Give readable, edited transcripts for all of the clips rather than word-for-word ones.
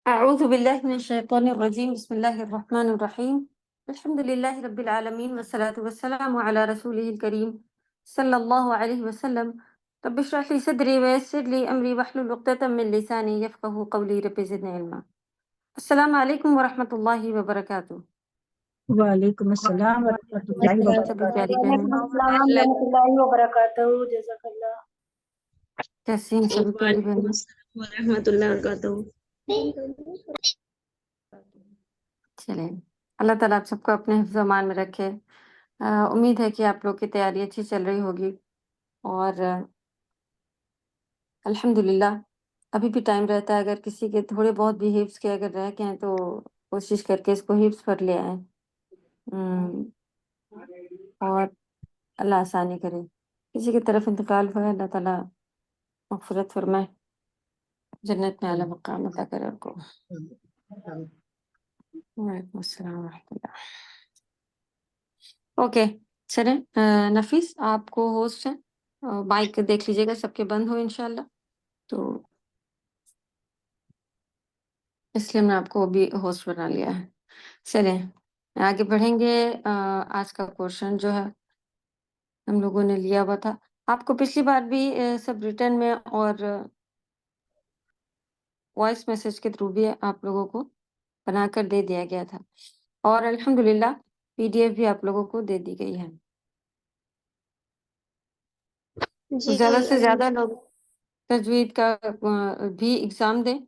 أعوذ بالله من الشيطان الرجيم بسم الله الرحمن الرحيم الحمد لله رب العالمين والصلاة والسلام على رسوله الكريم صلى الله عليه وسلم رب اشرح لي صدري ويسر لي أمري واحلل عقدة من لساني يفقه قولي رب زدني علما السلام عليكم ورحمة الله وبركاته. وعلیکم السلام ورحمۃ اللہ کیسے ہیں سبھی پیاری وبرکاتہ۔ بہنیں؟ وعلیکم السلام ورحمۃ اللہ وبرکاتہ، جزاک اللہ۔ کیسی ہیں سبھی پیاری وعلیکم بہنیں؟ السلام ورحمۃ اللہ وبرکاتہ۔ چلیں، اللہ تعالیٰ آپ سب کو اپنے حفظ و امان میں رکھے۔ امید ہے کہ آپ لوگ کی تیاری اچھی چل رہی ہوگی اور الحمدللہ ابھی بھی ٹائم رہتا ہے، اگر کسی کے تھوڑے بہت بھی حفظ کے اگر رہ گئے ہیں تو کوشش کر کے اس کو حفظ پر لے آئیں اور اللہ آسانی کرے۔ کسی کی طرف انتقال ہوا ہے، اللہ تعالیٰ مغفرت فرمائے، جنت میں اعلیٰ مقام عطا کرے ان کو۔ وعلیکم السلام ورحمۃ اللہ۔ اوکے چلیں، نفیس آپ کو ہوسٹ ہیں، مائک دیکھ لیجیے گا سب کے بند ہو انشاءاللہ، تو اس لیے میں آپ کو بھی ہوسٹ بنا لیا ہے۔ چلیں آگے بڑھیں گے۔ آج کا کوشچن جو ہے ہم لوگوں نے لیا ہوا تھا، آپ کو پچھلی بار بھی سب ریٹرن میں اور وائس میسج کے تھرو بھی آپ لوگوں کو بنا کر دے دیا گیا تھا، اور الحمدللہ پی ڈی ایف بھی آپ لوگوں کو دے دی گئی ہے۔ زیادہ سے زیادہ لوگ تجوید کا بھی ایگزام دیں،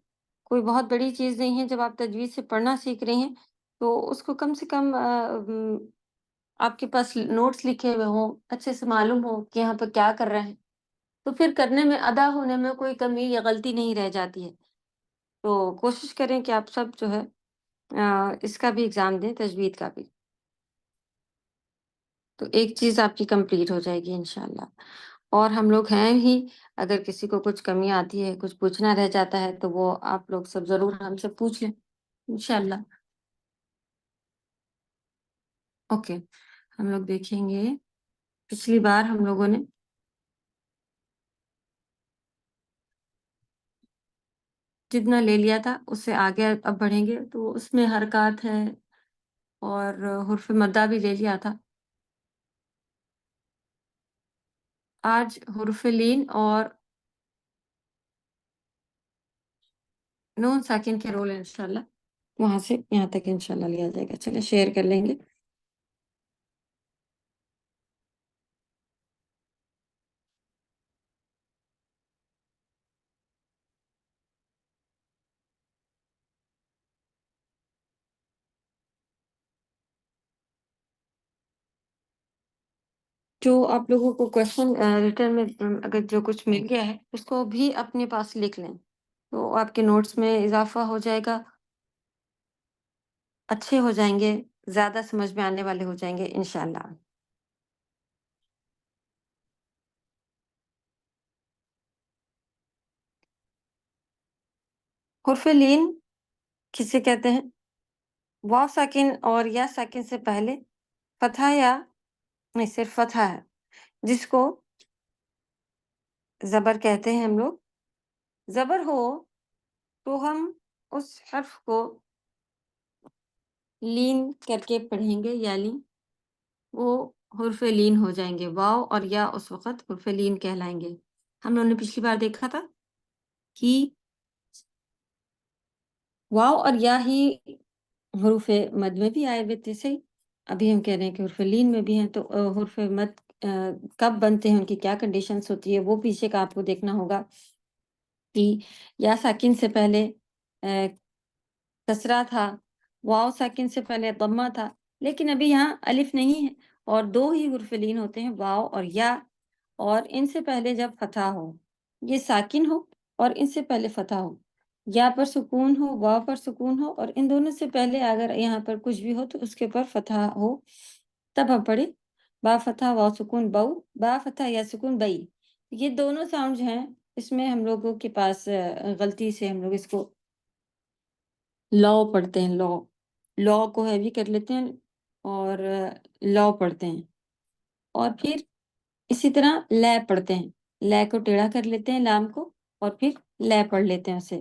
کوئی بہت بڑی چیز نہیں ہے۔ جب آپ تجوید سے پڑھنا سیکھ رہی ہیں تو اس کو کم سے کم آپ کے پاس نوٹس لکھے ہوئے ہوں، اچھے سے معلوم ہو کہ یہاں پہ کیا کر رہے ہیں، تو پھر کرنے میں ادا ہونے میں کوئی کمی یا غلطی نہیں رہ جاتی ہے۔ تو کوشش کریں کہ آپ سب جو ہے اس کا بھی ایگزام دیں، تجوید کا بھی، تو ایک چیز آپ کی کمپلیٹ ہو جائے گی انشاءاللہ۔ اور ہم لوگ ہیں ہی، اگر کسی کو کچھ کمی آتی ہے، کچھ پوچھنا رہ جاتا ہے تو وہ آپ لوگ سب ضرور ہم سے پوچھ لیں انشاءاللہ۔ اوکے، ہم لوگ دیکھیں گے پچھلی بار ہم لوگوں نے جتنا لے لیا تھا اس سے آگے اب بڑھیں گے، تو اس میں حرکات ہے اور حرف مدہ بھی لے لیا تھا۔ آج حرف لین اور نون ساکن کے رول انشاءاللہ وہاں سے یہاں تک انشاءاللہ لیا جائے گا۔ چلیں شیئر کر لیں گے۔ جو آپ لوگوں کو کوشچن ریٹرن میں اگر جو کچھ مل گیا ہے اس کو بھی اپنے پاس لکھ لیں، تو آپ کے نوٹس میں اضافہ ہو جائے گا، اچھے ہو جائیں گے، زیادہ سمجھ میں آنے والے ہو جائیں گے انشاءاللہ۔ حرف لین کسے کہتے ہیں؟ واو ساکن اور یا ساکن سے پہلے فتحہ یا نہیں صرف فتحہ ہے، جس کو زبر کہتے ہیں ہم لوگ۔ زبر ہو تو ہم اس حرف کو لین کر کے پڑھیں گے، یعنی وہ حرف لین ہو جائیں گے، واو اور یا اس وقت حرف لین کہلائیں گے۔ ہم لوگوں نے پچھلی بار دیکھا تھا کہ واو اور یا ہی حروف مد میں بھی آئے ہوئے تھے، صحیح؟ ابھی ہم کہہ رہے ہیں کہ حرف لین میں بھی ہیں، تو حرف مد کب بنتے ہیں، ان کی کیا کنڈیشنز ہوتی ہے، وہ پیچھے کا آپ کو دیکھنا ہوگا کہ یا ساکن سے پہلے کسرہ تھا، واو ساکن سے پہلے ضمہ تھا، لیکن ابھی یہاں الف نہیں ہے، اور دو ہی حرف لین ہوتے ہیں، واو اور یا، اور ان سے پہلے جب فتح ہو، یہ ساکن ہو اور ان سے پہلے فتح ہو، یا پر سکون ہو، واو پر سکون ہو، اور ان دونوں سے پہلے اگر یہاں پر کچھ بھی ہو تو اس کے اوپر فتح ہو، تب ہم پڑھیں با فتح واو سکون بو، با فتح یا سکون بئی۔ یہ دونوں ساؤنڈ ہیں، اس میں ہم لوگوں کے پاس غلطی سے ہم لوگ اس کو لو پڑھتے ہیں، لو کو ہیوی کر لیتے ہیں اور لو پڑھتے ہیں، اور پھر اسی طرح لے پڑھتے ہیں، لے کو ٹیڑھا کر لیتے ہیں لام کو، اور پھر لے پڑھ لیتے ہیں اسے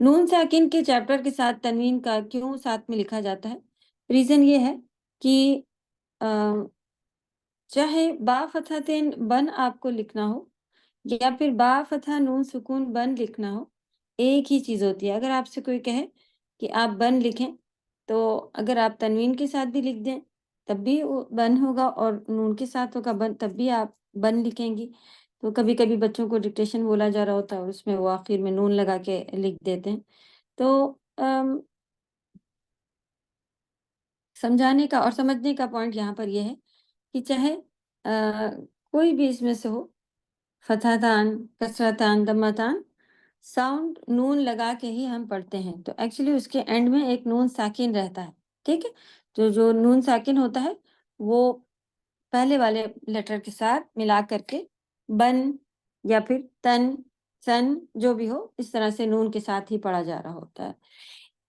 نون ساکن کے چیپٹر کے ساتھ تنوین کا کیوں ساتھ میں لکھا جاتا ہے؟ ریزن یہ ہے کہ چاہے با فتحتین بن آپ کو لکھنا ہو یا پھر با فتح نون سکون بن لکھنا ہو، ایک ہی چیز ہوتی ہے۔ اگر آپ سے کوئی کہے کہ آپ بن لکھیں تو اگر آپ تنوین کے ساتھ بھی لکھ دیں تب بھی وہ بن ہوگا، اور نون کے ساتھ ہوگا بن تب بھی آپ بن لکھیں گی۔ تو کبھی کبھی بچوں کو ڈکٹیشن بولا جا رہا ہوتا ہے اور اس میں وہ آخر میں نون لگا کے لکھ دیتے ہیں۔ تو سمجھانے کا اور سمجھنے کا پوائنٹ یہاں پر یہ ہے کہ چاہے کوئی بھی اس میں سے ہو، فتحتان، کسرتان، دمتان، ساؤنڈ نون لگا کے ہی ہم پڑھتے ہیں۔ تو ایکچولی اس کے اینڈ میں ایک نون ساکن رہتا ہے، ٹھیک ہے؟ جو نون ساکن ہوتا ہے وہ پہلے والے لیٹر کے ساتھ ملا کر کے بن یا پھر تن، سن، جو بھی ہو اس طرح سے نون کے ساتھ ہی پڑھا جا رہا ہوتا ہے۔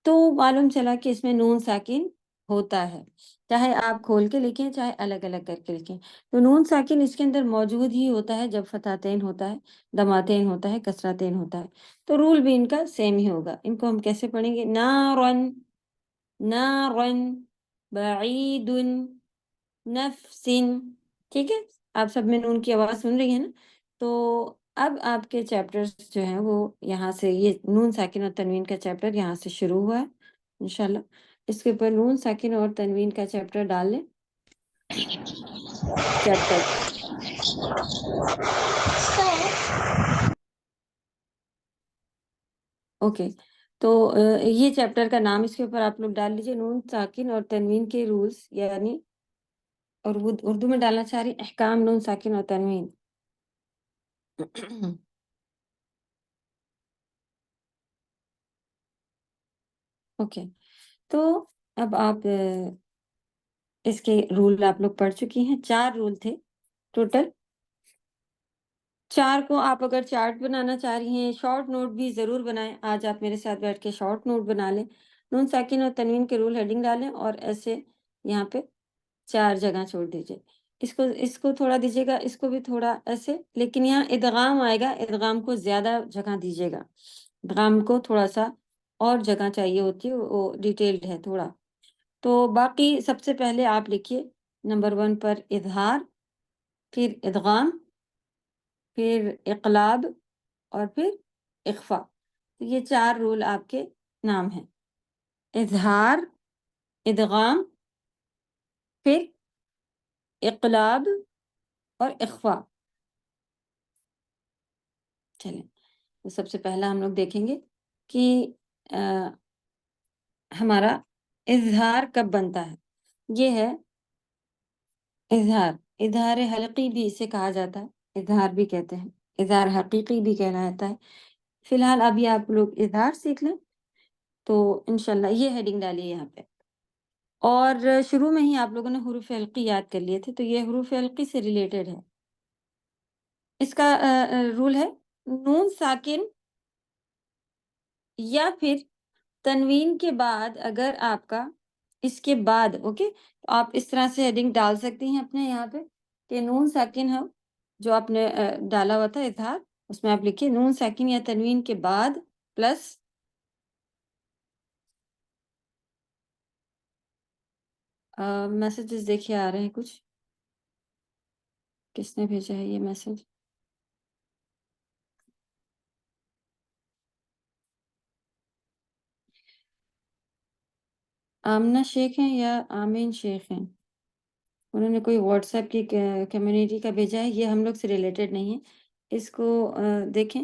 تو معلوم چلا کہ اس میں نون ساکن ہوتا ہے، چاہے آپ کھول کے لکھیں چاہے الگ الگ کر کے لکھیں۔ تو نون ساکن اس کے اندر موجود ہی ہوتا ہے جب فتحتین ہوتا ہے، دماتین ہوتا ہے، کسرتین ہوتا ہے۔ تو رول بھی ان کا سیم ہی ہوگا۔ ان کو ہم کیسے پڑھیں گے؟ نارن، نارن، بعید، نفسن، ٹھیک ہے؟ آپ سب میں نون کی آواز سن رہی ہیں نا؟ تو اب آپ کے چیپٹرز جو ہیں وہ یہاں سے، یہ نون ساکن اور تنوین کا چیپٹر یہاں سے شروع ہوا ہے انشاءاللہ۔ اس کے اوپر نون ساکن اور تنوین کا چیپٹر ڈال لیں، چیپٹر اوکے۔ تو یہ چیپٹر کا نام اس کے اوپر آپ لوگ ڈال لیجئے، نون ساکن اور تنوین کے رولز، یعنی اور اردو میں ڈالنا چاہ رہی احکام نون ساکن اور تنوین۔ اوکے، تو اب آپ اس کے رول آپ لوگ پڑھ چکی ہیں۔ 4 رول تھے ٹوٹل، 4 کو آپ اگر چارٹ بنانا چاہ رہی ہیں، شارٹ نوٹ بھی ضرور بنائیں۔ آج آپ میرے ساتھ بیٹھ کے شارٹ نوٹ بنا لیں، نون ساکن اور تنوین کے رول ہیڈنگ ڈالیں اور ایسے یہاں پہ 4 جگہ چھوڑ دیجئے۔ اس کو تھوڑا دیجیے گا، اس کو بھی تھوڑا ایسے، لیکن یہاں ادغام آئے گا، ادغام کو زیادہ جگہ دیجیے گا، ادغام کو تھوڑا سا اور جگہ چاہیے ہوتی ہے، وہ ڈیٹیلڈ ہے تھوڑا۔ تو باقی سب سے پہلے آپ لکھیے نمبر 1 پر اظہار، پھر ادغام، پھر اقلاب اور پھر اخفا۔ تو یہ 4 رول آپ کے نام ہیں، اظہار، ادغام، پھر اقلاب اور اخفا۔ چلیں، تو سب سے پہلا ہم لوگ دیکھیں گے کہ ہمارا اظہار کب بنتا ہے۔ یہ ہے اظہار، اظہار حلقی بھی اسے کہا جاتا ہے، اظہار بھی کہتے ہیں، اظہار حقیقی بھی کہلاتا ہے۔ فی الحال ابھی آپ لوگ اظہار سیکھ لیں تو انشاءاللہ یہ ہیڈنگ ڈالیے یہاں پہ۔ اور شروع میں ہی آپ لوگوں نے حروف حلقی یاد کر لیے تھے، تو یہ حروف حلقی سے ریلیٹڈ ہے۔ اس کا رول ہے نون ساکن یا پھر تنوین کے بعد، اگر آپ کا اس کے بعد، اوکے، تو آپ اس طرح سے ہیڈنگ ڈال سکتی ہیں اپنے یہاں پہ کہ نون ساکن ہو، جو آپ نے ڈالا ہوا تھا اظہار، اس میں آپ لکھیے نون ساکن یا تنوین کے بعد پلس میسیجز دیکھیے آ رہے ہیں کچھ، کس نے بھیجا ہے یہ میسیج؟ آمنہ شیخ ہیں یا آمین شیخ ہیں؟ انہوں نے کوئی واٹس ایپ کی کمیونٹی کا بھیجا ہے، یہ ہم لوگ سے ریلیٹڈ نہیں ہے، اس کو دیکھیں۔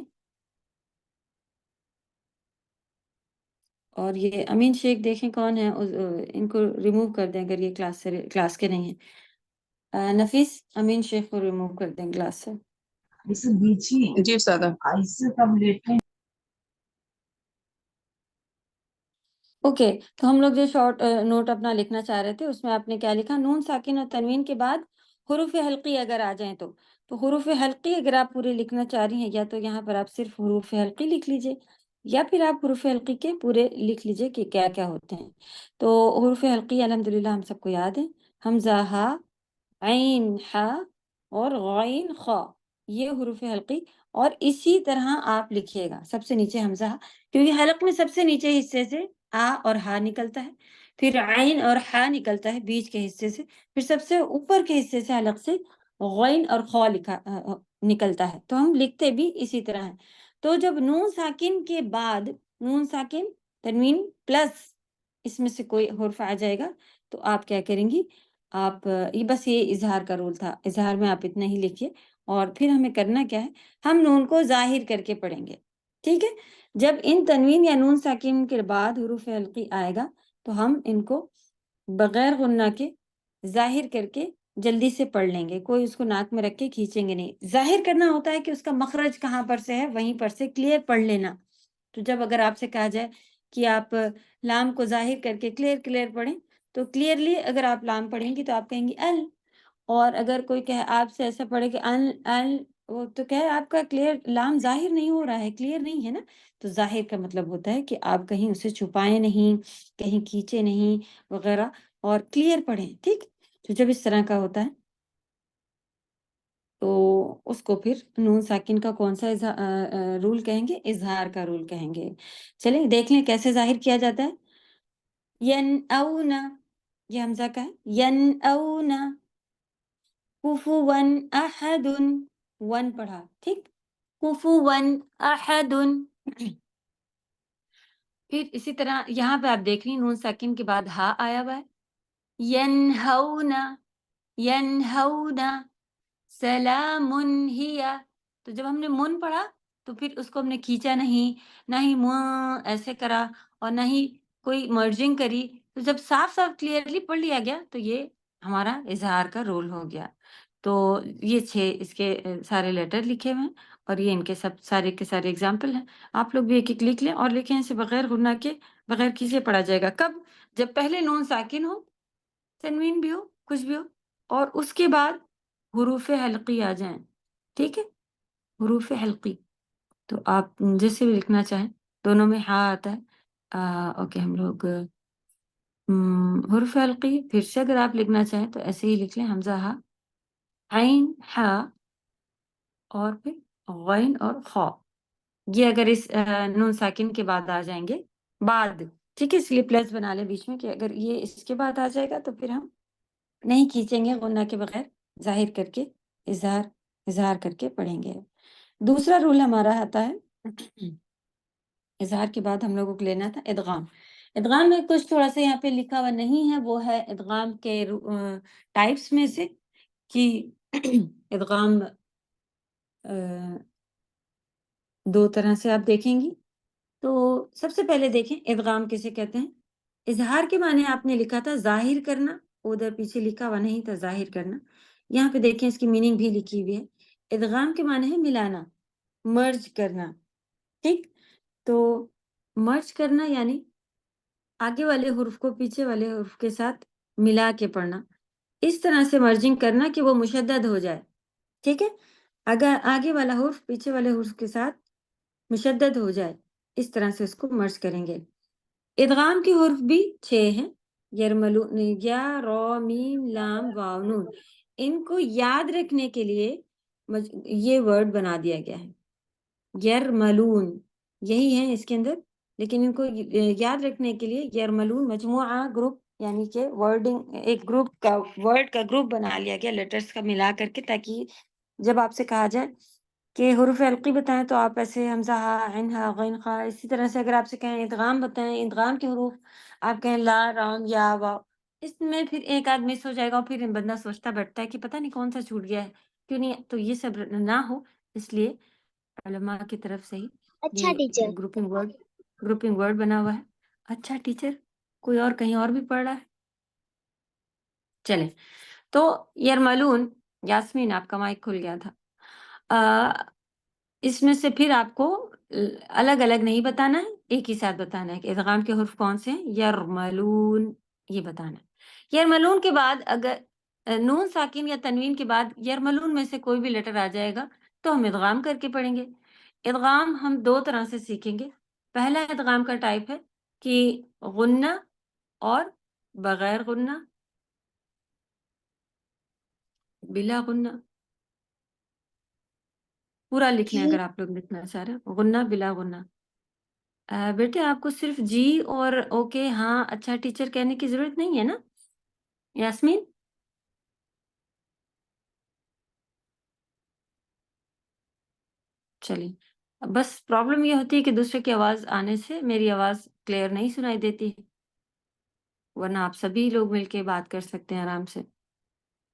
اور یہ امین شیخ دیکھیں کون ہے، ان کو ریموو کر دیں اگر یہ کلاس کے نہیں ہیں۔ نفیس، امین شیخ کو ریموو کر دیں کلاس سے۔ جی استاد۔ اوکے، تو ہم لوگ جو شارٹ نوٹ اپنا لکھنا چاہ رہے تھے اس میں آپ نے کیا لکھا؟ نون ساکن اور تنوین کے بعد حروف حلقی اگر آ جائیں تو حروف حلقی اگر آپ پورے لکھنا چاہ رہی ہیں، یا تو یہاں پر آپ صرف حروف حلقی لکھ لیجئے، یا پھر آپ حروف حلقی کے پورے لکھ لیجئے کہ کیا کیا ہوتے ہیں۔ تو حروف حلقی الحمدللہ ہم سب کو یاد ہے، حمزہ ہا، عین ہا اور غین خا، یہ حروف حلقی اور اسی طرح آپ لکھیے گا سب سے نیچے حمزہ ہا، کیونکہ حلق میں سب سے نیچے حصے سے آ اور ہا نکلتا ہے، پھر عین اور حا نکلتا ہے بیچ کے حصے سے، پھر سب سے اوپر کے حصے سے حلق سے غین اور خا نکلتا ہے، تو ہم لکھتے بھی اسی طرح ہے۔ تو جب نون ساکن کے بعد نون ساکن تنوین پلس اس میں سے کوئی حرف آ جائے گا تو آپ کیا کریں گی، آپ یہ بس یہ اظہار کا رول تھا، اظہار میں آپ اتنا ہی لکھیے، اور پھر ہمیں کرنا کیا ہے، ہم نون کو ظاہر کر کے پڑھیں گے، ٹھیک ہے۔ جب ان تنوین یا نون ساکن کے بعد حروف حلقی آئے گا تو ہم ان کو بغیر غنہ کے ظاہر کر کے جلدی سے پڑھ لیں گے، کوئی اس کو ناک میں رکھ کے کھینچیں گے نہیں۔ ظاہر کرنا ہوتا ہے کہ اس کا مخرج کہاں پر سے ہے وہیں پر سے کلیئر پڑھ لینا۔ تو جب اگر آپ سے کہا جائے کہ آپ لام کو ظاہر کر کے کلیئر پڑھیں تو کلیئرلی اگر آپ لام پڑھیں گی تو آپ کہیں گی ال، اور اگر کوئی کہے آپ سے ایسا پڑھے کہ ال وہ تو کہے آپ کا کلیئر لام ظاہر نہیں ہو رہا ہے، کلیئر نہیں ہے نا، تو ظاہر کا مطلب ہوتا ہے کہ آپ کہیں اسے چھپائیں نہیں، کہیں کھینچے نہیں وغیرہ، اور کلیئر پڑھیں، ٹھیک۔ تو جب اس طرح کا ہوتا ہے تو اس کو پھر نون ساکن کا کون سا رول کہیں گے، اظہار کا رول کہیں گے۔ چلیں دیکھ لیں کیسے ظاہر کیا جاتا ہے۔ ینعون، یہ حمزہ کا ہے، ینعون، کفوا احد، ون پڑھا، ٹھیک، کفوا احد۔ پھر اسی طرح یہاں پہ آپ دیکھ لیں نون ساکن کے بعد ہا آیا ہوا ہے، ینہون، ینہون، سلام ہی، تو جب ہم نے من پڑھا تو پھر اس کو ہم نے کھینچا نہیں، نہ ہی ایسے کرا اور نہ ہی کوئی مرجنگ کری، تو جب صاف کلیئرلی پڑھ لیا گیا تو یہ ہمارا اظہار کا رول ہو گیا۔ تو یہ 6 اس کے سارے لیٹر لکھے ہوئے ہیں، اور یہ ان کے سب سارے کے سارے اگزامپل ہیں، آپ لوگ بھی ایک ایک لکھ لیں اور لکھیں، اسے بغیر غنہ کے بغیر کسی پڑھا جائے گا۔ کب؟ جب پہلے نون ساکن ہو، تنوین بھی ہو، کچھ بھی ہو، اور اس کے بعد حروف حلقی آ جائیں، ٹھیک ہے، حروف حلقی، تو آپ جیسے بھی لکھنا چاہیں، دونوں میں ہا آتا ہے، اوکے، ہم لوگ حروف حلقی پھر سے اگر آپ لکھنا چاہیں تو ایسے ہی لکھ لیں، حمزہ ہا، عین ہا، اور پھر غین اور خا، یہ اگر اس نون ساکن کے بعد آ جائیں گے بعد، ٹھیک ہے، اس لیے پلس بنا لیں بیچ میں کہ اگر یہ اس کے بعد آ جائے گا تو پھر ہم نہیں کھینچیں گے، غنہ کے بغیر ظاہر کر کے اظہار کر کے پڑھیں گے۔ دوسرا رول ہمارا آتا ہے، اظہار کے بعد ہم لوگوں کو لینا تھا ادغام۔ ادغام میں کچھ تھوڑا سا یہاں پہ لکھا ہوا نہیں ہے، وہ ہے ادغام کے ٹائپس میں سے کہ ادغام 2 طرح سے آپ دیکھیں گی۔ تو سب سے پہلے دیکھیں ادغام کسے کہتے ہیں۔ اظہار کے معنی آپ نے لکھا تھا ظاہر کرنا، ادھر پیچھے لکھا ہوا نہیں تھا ظاہر کرنا، یہاں پہ دیکھیں اس کی میننگ بھی لکھی ہوئی ہے۔ ادغام کے معنی ہے ملانا، مرج کرنا، ٹھیک۔ تو مرج کرنا یعنی آگے والے حرف کو پیچھے والے حرف کے ساتھ ملا کے پڑھنا، اس طرح سے مرجنگ کرنا کہ وہ مشدد ہو جائے، ٹھیک ہے، اگر آگے والا حرف پیچھے والے حرف کے ساتھ مشدد ہو جائے، اس طرح سے اس کو مرج کریں گے۔ ادغام کے حرف بھی 6 ہیں، یرملون، یا، را، میم، لام، واو، نون، ان کو یاد رکھنے کے لیے یہ ورڈ بنا دیا گیا ہے، یرملون، یہی ہے اس کے اندر، لیکن ان کو یاد رکھنے کے لیے یرملون مجموعہ گروپ، یعنی کہ ورڈنگ ایک گروپ کا، ورڈ کا گروپ بنا لیا گیا لیٹرز کا ملا کر کے، تاکہ جب آپ سے کہا جائے کہ حروف حلقی بتائیں تو آپ ایسے حمزہ ہا، عین ہا، غین خا، اسی طرح سے اگر آپ سے کہیں ادغام بتائیں، ادغام کے حروف آپ کہیں لا، رام، یا، واو، اس میں پھر ایک آدھ مس ہو جائے گا اور پھر بندہ سوچتا بیٹھتا ہے کہ پتہ نہیں کون سا چھوٹ گیا ہے، کیوں نہیں، تو یہ سب نہ ہو اس لیے علماء کی طرف سے ہی اچھا یہ ٹیچر، گروپنگ ورڈ بنا ہوا ہے۔ اچھا ٹیچر، کوئی اور کہیں اور بھی پڑھ رہا ہے؟ چلیں، تو یرملون، یاسمین آپ کا مائک کھل گیا تھا، اس میں سے پھر آپ کو الگ الگ نہیں بتانا ہے، ایک ہی ساتھ بتانا ہے کہ ادغام کے حرف کون سے ہیں، یرملون، یہ بتانا ہے۔ یرملون کے بعد اگر نون ساکن یا تنوین کے بعد یرملون میں سے کوئی بھی لیٹر آ جائے گا تو ہم ادغام کر کے پڑھیں گے۔ ادغام ہم 2 طرح سے سیکھیں گے۔ پہلا ادغام کا ٹائپ ہے کہ غنہ اور بغیر غنہ، بلا غنہ، پورا لکھ لیں اگر آپ لوگ لکھنا چاہ رہے ہیں، غنہ بلا غنہ۔ بیٹے آپ کو صرف جی اور اوکے ہاں اچھا ٹیچر کہنے کی ضرورت نہیں ہے نا یاسمین؟ چلیے، بس پرابلم یہ ہوتی ہے کہ دوسرے کی آواز آنے سے میری آواز کلیئر نہیں سنائی دیتی، ورنہ آپ سبھی لوگ مل کے بات کر سکتے ہیں آرام سے۔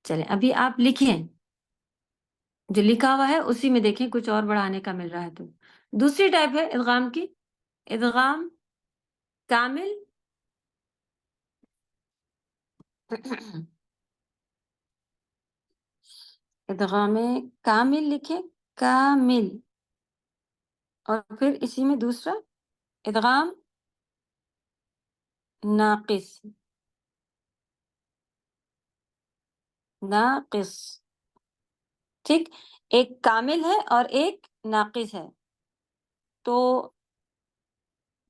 چلیں ابھی آپ لکھیں، جو لکھا ہوا ہے اسی میں دیکھیں کچھ اور بڑھانے کا مل رہا ہے تو۔ دوسری ٹائپ ہے ادغام کی، ادغام کامل ادغام کامل لکھیں، کامل، اور پھر اسی میں دوسرا ادغام ناقص، ناقص، ٹھیک؟ ایک کامل ہے اور ایک ناقص ہے، تو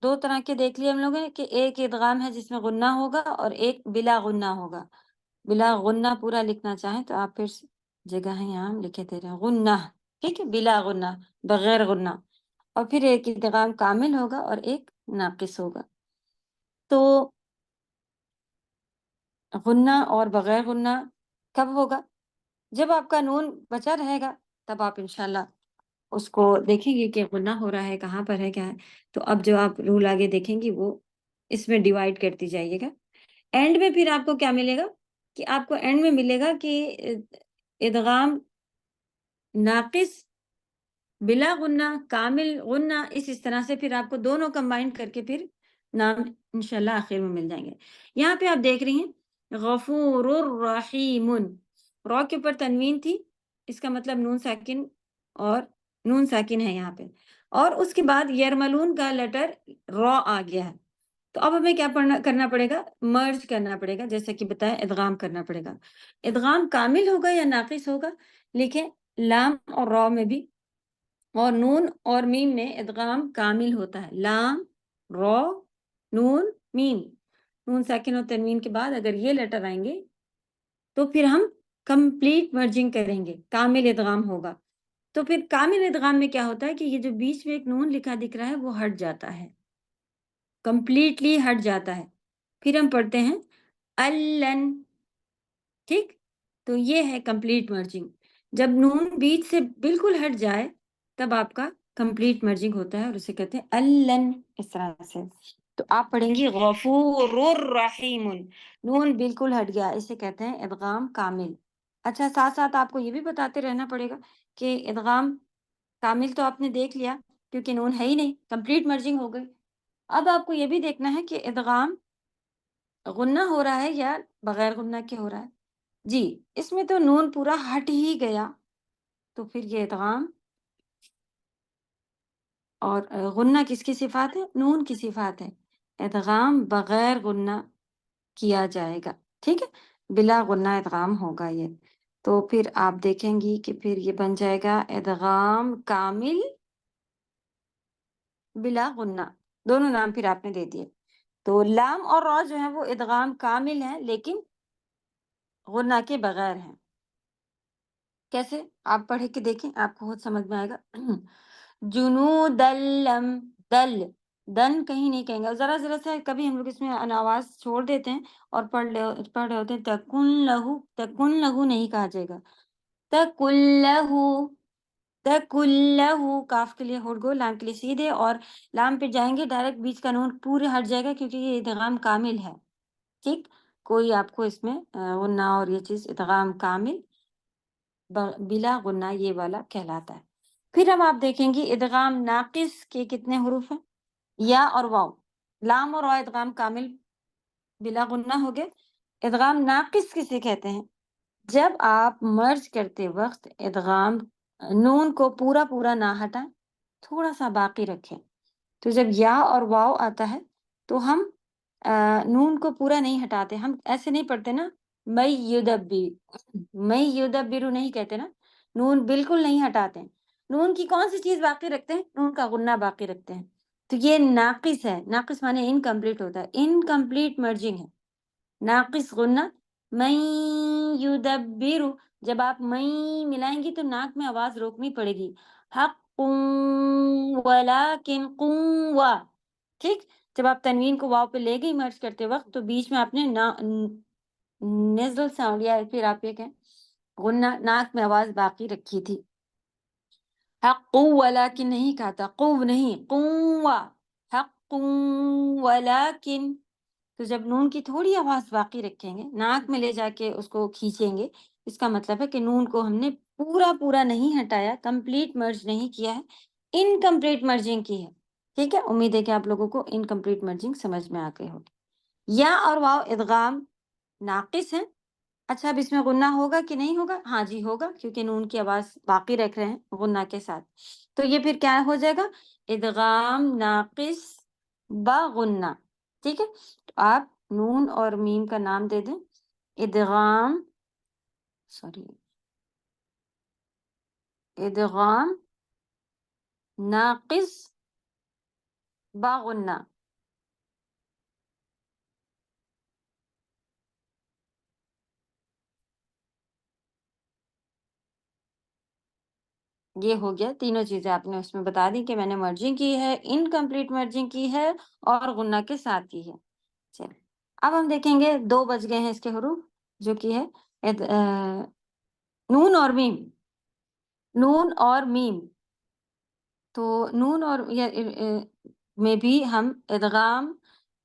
دو طرح کے دیکھ لیے ہم لوگوں نے کہ ایک ادغام ہے جس میں غنہ ہوگا اور ایک بلا غنہ ہوگا۔ بلا غنہ پورا لکھنا چاہیں تو آپ پھر جگہ ہے یہاں ہم لکھے دے رہے ہیں غنہ، ٹھیک ہے، بلا غنہ، بغیر غنہ، اور پھر ایک ادغام کامل ہوگا اور ایک ناقص ہوگا۔ تو غنہ اور بغیر غنہ کب ہوگا؟ جب آپ کا نون بچا رہے گا تب آپ انشاءاللہ اس کو دیکھیں گے کہ غنہ ہو رہا ہے کہاں پر ہے کیا ہے، تو اب جو آپ رول آگے دیکھیں گی وہ اس میں ڈیوائیڈ کرتی جائیے گا۔ اینڈ میں پھر آپ کو کیا ملے گا کہ آپ کو اینڈ میں ملے گا کہ ادغام ناقص بلا غنہ کامل غنہ، اس طرح سے پھر آپ کو دونوں کمبائن کر کے پھر نام انشاءاللہ آخر میں مل جائیں گے۔ یہاں پہ آپ دیکھ رہی ہیں غفور الرحیم، را کے اوپر تنوین تھی، اس کا مطلب نون ساکن، اور نون ساکن ہے یہاں پہ، اور اس کے بعد یرملون کا لیٹر را آ گیا ہے، تو اب ہمیں کیا کرنا پڑے گا؟ مرج کرنا پڑے گا، جیسا کہ بتایا ادغام کرنا پڑے گا۔ ادغام کامل ہوگا یا ناقص ہوگا؟ لکھیں لام اور را میں بھی اور نون اور میم میں ادغام کامل ہوتا ہے، لام را نون میم، نون ساکن اور تنوین کے بعد اگر یہ لیٹر آئیں گے تو پھر ہم کمپلیٹ مرجنگ کریں گے، کامل ادغام ہوگا۔ تو پھر کامل ادغام میں کیا ہوتا ہے کہ یہ جو بیچ میں ایک نون لکھا دکھ رہا ہے وہ ہٹ جاتا ہے، کمپلیٹلی ہٹ جاتا ہے، پھر ہم پڑھتے ہیں الن، ٹھیک؟ تو یہ ہے کمپلیٹ مرجنگ، جب نون بیچ سے بالکل ہٹ جائے تب آپ کا کمپلیٹ مرجنگ ہوتا ہے، اور اسے کہتے ہیں الن، اس طرح سے۔ تو آپ پڑھیں گی غفور الرحیم، نون بالکل ہٹ گیا، اسے کہتے ہیں ادغام کامل۔ اچھا ساتھ ساتھ آپ کو یہ بھی بتاتے رہنا پڑے گا کہ ادغام کامل تو آپ نے دیکھ لیا کیونکہ نون ہے ہی نہیں، کمپلیٹ مرجنگ ہو گئی۔ اب آپ کو یہ بھی دیکھنا ہے کہ ادغام غنہ ہو رہا ہے یا بغیر غنہ کے ہو رہا ہے۔ جی اس میں تو نون پورا ہٹ ہی گیا، تو پھر یہ ادغام اور غنہ کس کی صفات ہے؟ نون کی صفات ہے، ادغام بغیر غنہ کیا جائے گا، ٹھیک ہے، بلا غنہ ادغام ہوگا یہ۔ تو پھر آپ دیکھیں گی کہ پھر یہ بن جائے گا ادغام کامل بلا غنہ، دونوں نام پھر آپ نے دے دیے۔ تو لام اور را جو ہے وہ ادغام کامل ہے لیکن غنہ کے بغیر ہیں۔ کیسے؟ آپ پڑھ کے دیکھیں، آپ کو بہت سمجھ میں آئے گا۔ جنود اللم، دل دن کہیں نہیں کہیں گے، ذرا سے کبھی ہم لوگ اس میں آواز چھوڑ دیتے ہیں اور پڑھ رہے ہوتے ہیں تکن لہو، تکن لہو نہیں کہا جائے گا، تکن لہو، تکن لہو، کاف کے لیے ہوڑ گو، لام کے لیے سیدھے، اور لام پہ جائیں گے ڈائریکٹ بیچ کا نون پورے ہٹ جائے گا کیونکہ یہ ادغام کامل ہے، ٹھیک؟ کوئی آپ کو اس میں غنہ اور یہ چیز ادغام کامل بلا غنہ یہ والا کہلاتا ہے۔ پھر اب آپ دیکھیں گی ادغام ناقص کے کتنے حروف ہیں؟ یا اور واو، لام اور واو ادغام کامل بلا غنہ ہو گئے۔ ادغام ناقص کسے کہتے ہیں؟ جب آپ مرج کرتے وقت ادغام نون کو پورا نہ ہٹائیں، تھوڑا سا باقی رکھیں، تو جب یا اور واو آتا ہے تو ہم نون کو پورا نہیں ہٹاتے، ہم ایسے نہیں پڑھتے نا، میں یدبر نہیں کہتے نا، نون بالکل نہیں ہٹاتے، نون کی کون سی چیز باقی رکھتے ہیں؟ نون کا غنہ باقی رکھتے ہیں، تو یہ ناقص ہے، ناقص معنی انکمپلیٹ ہوتا ہے، انکمپلیٹ مرجنگ ہے، ناقص غنہ، میں یدبر، جب آپ میں ملائیں گی تو ناک میں آواز روکنی پڑے گی، حق ولکن قوا. ٹھیک، جب آپ تنوین کو واو پہ لے گئی مرج کرتے وقت تو بیچ میں آپ نے نیزل ساؤنڈ یا پھر آپ یہ کہیں غنہ ناک میں آواز باقی رکھی تھی. حق ولکن نہیں کہا تھا، قو نہیں، قوا. حق ولکن، تو جب نون کی تھوڑی آواز باقی رکھیں گے، ناک میں لے جا کے اس کو کھینچیں گے، اس کا مطلب ہے کہ نون کو ہم نے پورا نہیں ہٹایا، کمپلیٹ مرج نہیں کیا ہے، انکمپلیٹ مرجنگ کی ہے. ٹھیک ہے، امید ہے کہ آپ لوگوں کو انکمپلیٹ مرجنگ سمجھ میں آ گئی ہوگی. یا اور واو ادغام ناقص ہیں. اچھا، اب اس میں غنہ ہوگا کہ نہیں ہوگا؟ ہاں جی ہوگا، کیونکہ نون کی آواز باقی رکھ رہے ہیں غنہ کے ساتھ. تو یہ پھر کیا ہو جائے گا؟ ادغام ناقص با غنہ. ٹھیک ہے، تو آپ نون اور میم کا نام دے دیں ادغام ناقص با غنہ. یہ ہو گیا، تینوں چیزیں آپ نے اس میں بتا دی کہ میں نے مرجنگ کی ہے، انکمپلیٹ مرجنگ کی ہے اور غنہ کے ساتھ کی ہے. چلیں اب ہم دیکھیں گے 2 بچ گئے ہیں اس کے حروف، جو کہ ہے نون اور میم. نون اور میم، تو نون اور میں بھی ہم ادغام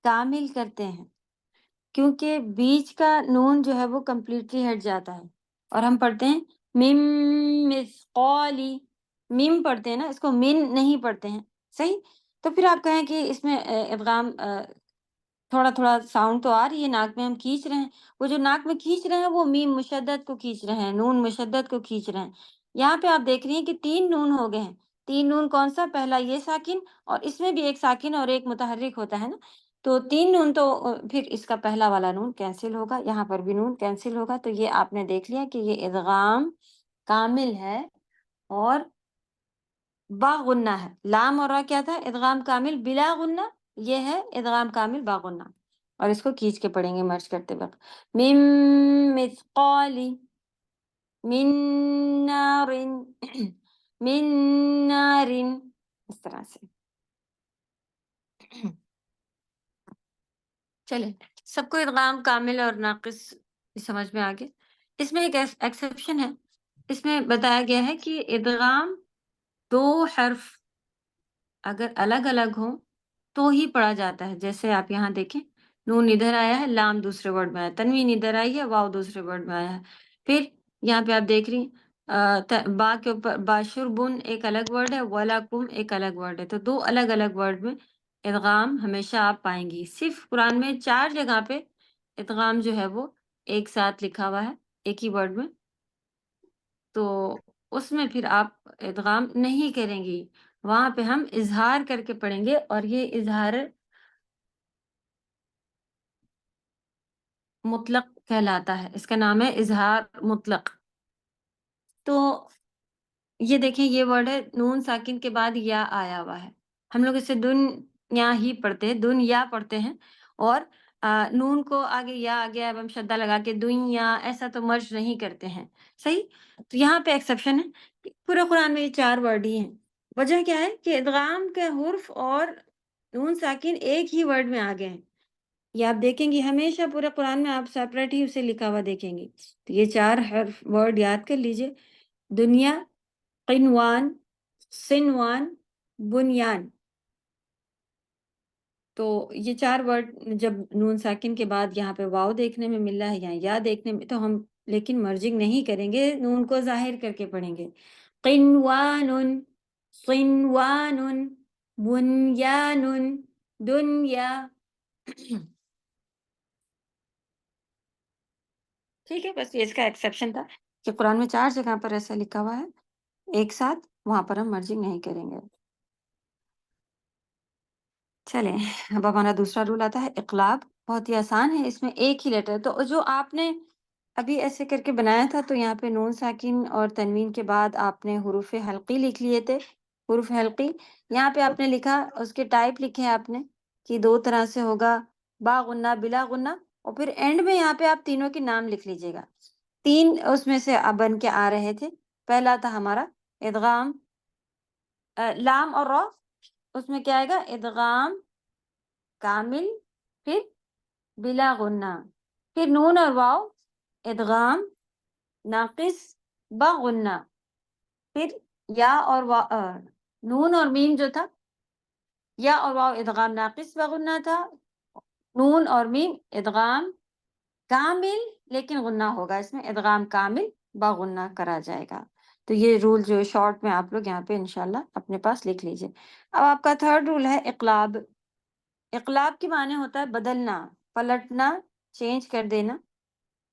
کامل کرتے ہیں، کیونکہ بیچ کا نون جو ہے وہ کمپلیٹلی ہٹ جاتا ہے اور ہم پڑھتے ہیں مم مثقالی. میم پڑھتے ہیں نا، اس کو من نہیں پڑھتے ہیں. صحیح، تو پھر آپ کہیں کہ اس میں ادغام تھوڑا ساؤنڈ تو آ رہی ہے، ناک میں ہم کھینچ رہے ہیں، وہ جو ناک میں کھینچ رہے ہیں وہ میم مشدد کو کھینچ رہے ہیں، نون مشدد کو کھینچ رہے ہیں. یہاں پہ آپ دیکھ رہی ہیں کہ 3 نون ہو گئے ہیں. 3 نون کون سا؟ پہلا یہ ساکن، اور اس میں بھی ایک ساکن اور ایک متحرک ہوتا ہے نا، تو 3 نون، تو پھر اس کا پہلا والا نون کینسل ہوگا، یہاں پر بھی نون کینسل ہوگا. تو یہ آپ نے دیکھ لیا کہ یہ ادغام کامل ہے اور با غنہ ہے. لام اور را کیا تھا؟ ادغام کامل بلا غنہ. یہ ہے ادغام کامل با غنہ، اور اس کو کھینچ کے پڑھیں گے مرج کرتے وقت. مم مثقالی من نار من نار، اس طرح سے. چلیں، سب کو ادغام کامل اور ناقص سمجھ میں آ گیا. اس میں ایک ایکسیپشن ہے، اس میں بتایا گیا ہے کہ ادغام 2 حرف اگر الگ الگ ہوں تو ہی پڑھا جاتا ہے. جیسے آپ یہاں دیکھیں، نون ادھر آیا ہے، لام دوسرے ورڈ میں آیا، تنوین ادھر آئی ہے، واو دوسرے ورڈ میں آیا ہے. پھر یہاں پہ آپ دیکھ رہی با کے اوپر باشربن ایک الگ ورڈ ہے، ولاکم ایک الگ ورڈ ہے. تو 2 الگ الگ ورڈ میں ادغام ہمیشہ آپ پائیں گی. صرف قرآن میں 4 جگہ پہ ادغام جو ہے وہ ایک ساتھ لکھا ہوا ہے ایک ہی ورڈ میں، تو اس میں پھر آپ ادغام نہیں کریں گی، وہاں پہ ہم اظہار کر کے پڑھیں گے، اور یہ اظہار مطلق کہلاتا ہے. اس کا نام ہے اظہار مطلق. تو یہ دیکھیں، یہ ورڈ ہے نون ساکن کے بعد یا آیا ہوا ہے، ہم لوگ اسے دنیا ہی پڑھتے ہیں، دنیا پڑھتے ہیں، اور نون کو آگے یا آگے اب ہم شدہ لگا کے دنیا ایسا تو مرج نہیں کرتے ہیں. صحیح، تو یہاں پہ ایکسیپشن ہے. پورے قرآن میں یہ 4 ورڈ ہی ہیں. وجہ کیا ہے کہ ادغام کے حرف اور نون ساکن ایک ہی ورڈ میں آ گئے ہیں. یہ آپ دیکھیں گی ہمیشہ پورے قرآن میں آپ سیپریٹ ہی اسے لکھا ہوا دیکھیں گی. تو یہ 4 حرف ورڈ یاد کر لیجئے: دنیا، قنوان، سنوان، بنیان. تو یہ 4 ورڈ جب نون ساکن کے بعد یہاں پہ واو دیکھنے میں مل رہا ہے یا دیکھنے میں، تو ہم لیکن مرجنگ نہیں کریں گے، نون کو ظاہر کر کے پڑھیں گے. قنوان، قنوان، بنیان، دنیا. ٹھیک ہے، بس یہ اس کا ایکسیپشن تھا کہ قرآن میں 4 جگہ پر ایسا لکھا ہوا ہے ایک ساتھ، وہاں پر ہم مرجنگ نہیں کریں گے. چلیں اب ہمارا دوسرا رول آتا ہے اقلاب. بہت ہی آسان ہے، اس میں ایک ہی لیٹر. تو جو آپ نے ابھی ایسے کر کے بنایا تھا، تو یہاں پہ نون ساکن اور تنوین کے بعد آپ نے حروف حلقی لکھ لیے تھے. حروف حلقی یہاں پہ آپ نے لکھا، اس کے ٹائپ لکھے آپ نے کہ 2 طرح سے ہوگا، با غنہ، بلا غنہ، اور پھر اینڈ میں یہاں پہ آپ تینوں کے نام لکھ لیجیے گا. 3 اس میں سے اب بن کے آ رہے تھے. پہلا تھا ہمارا ادغام لام اور را اس میں کیا آئے گا؟ ادغام کامل پھر بلا غنہ، پھر نون اور واو ادغام ناقص بغنہ، پھر یا اور نون اور میم جو تھا یا اور واو ادغام ناقص بغنہ تھا، نون اور میم ادغام کامل لیکن غنہ ہوگا، اس میں ادغام کامل بغنہ کرا جائے گا۔ تو یہ رول جو شارٹ میں آپ لوگ یہاں پہ انشاءاللہ اپنے پاس لکھ لیجئے۔ اب آپ کا تھرڈ رول ہے اقلاب۔ اقلاب کی معنی ہوتا ہے بدلنا، پلٹنا، چینج کر دینا۔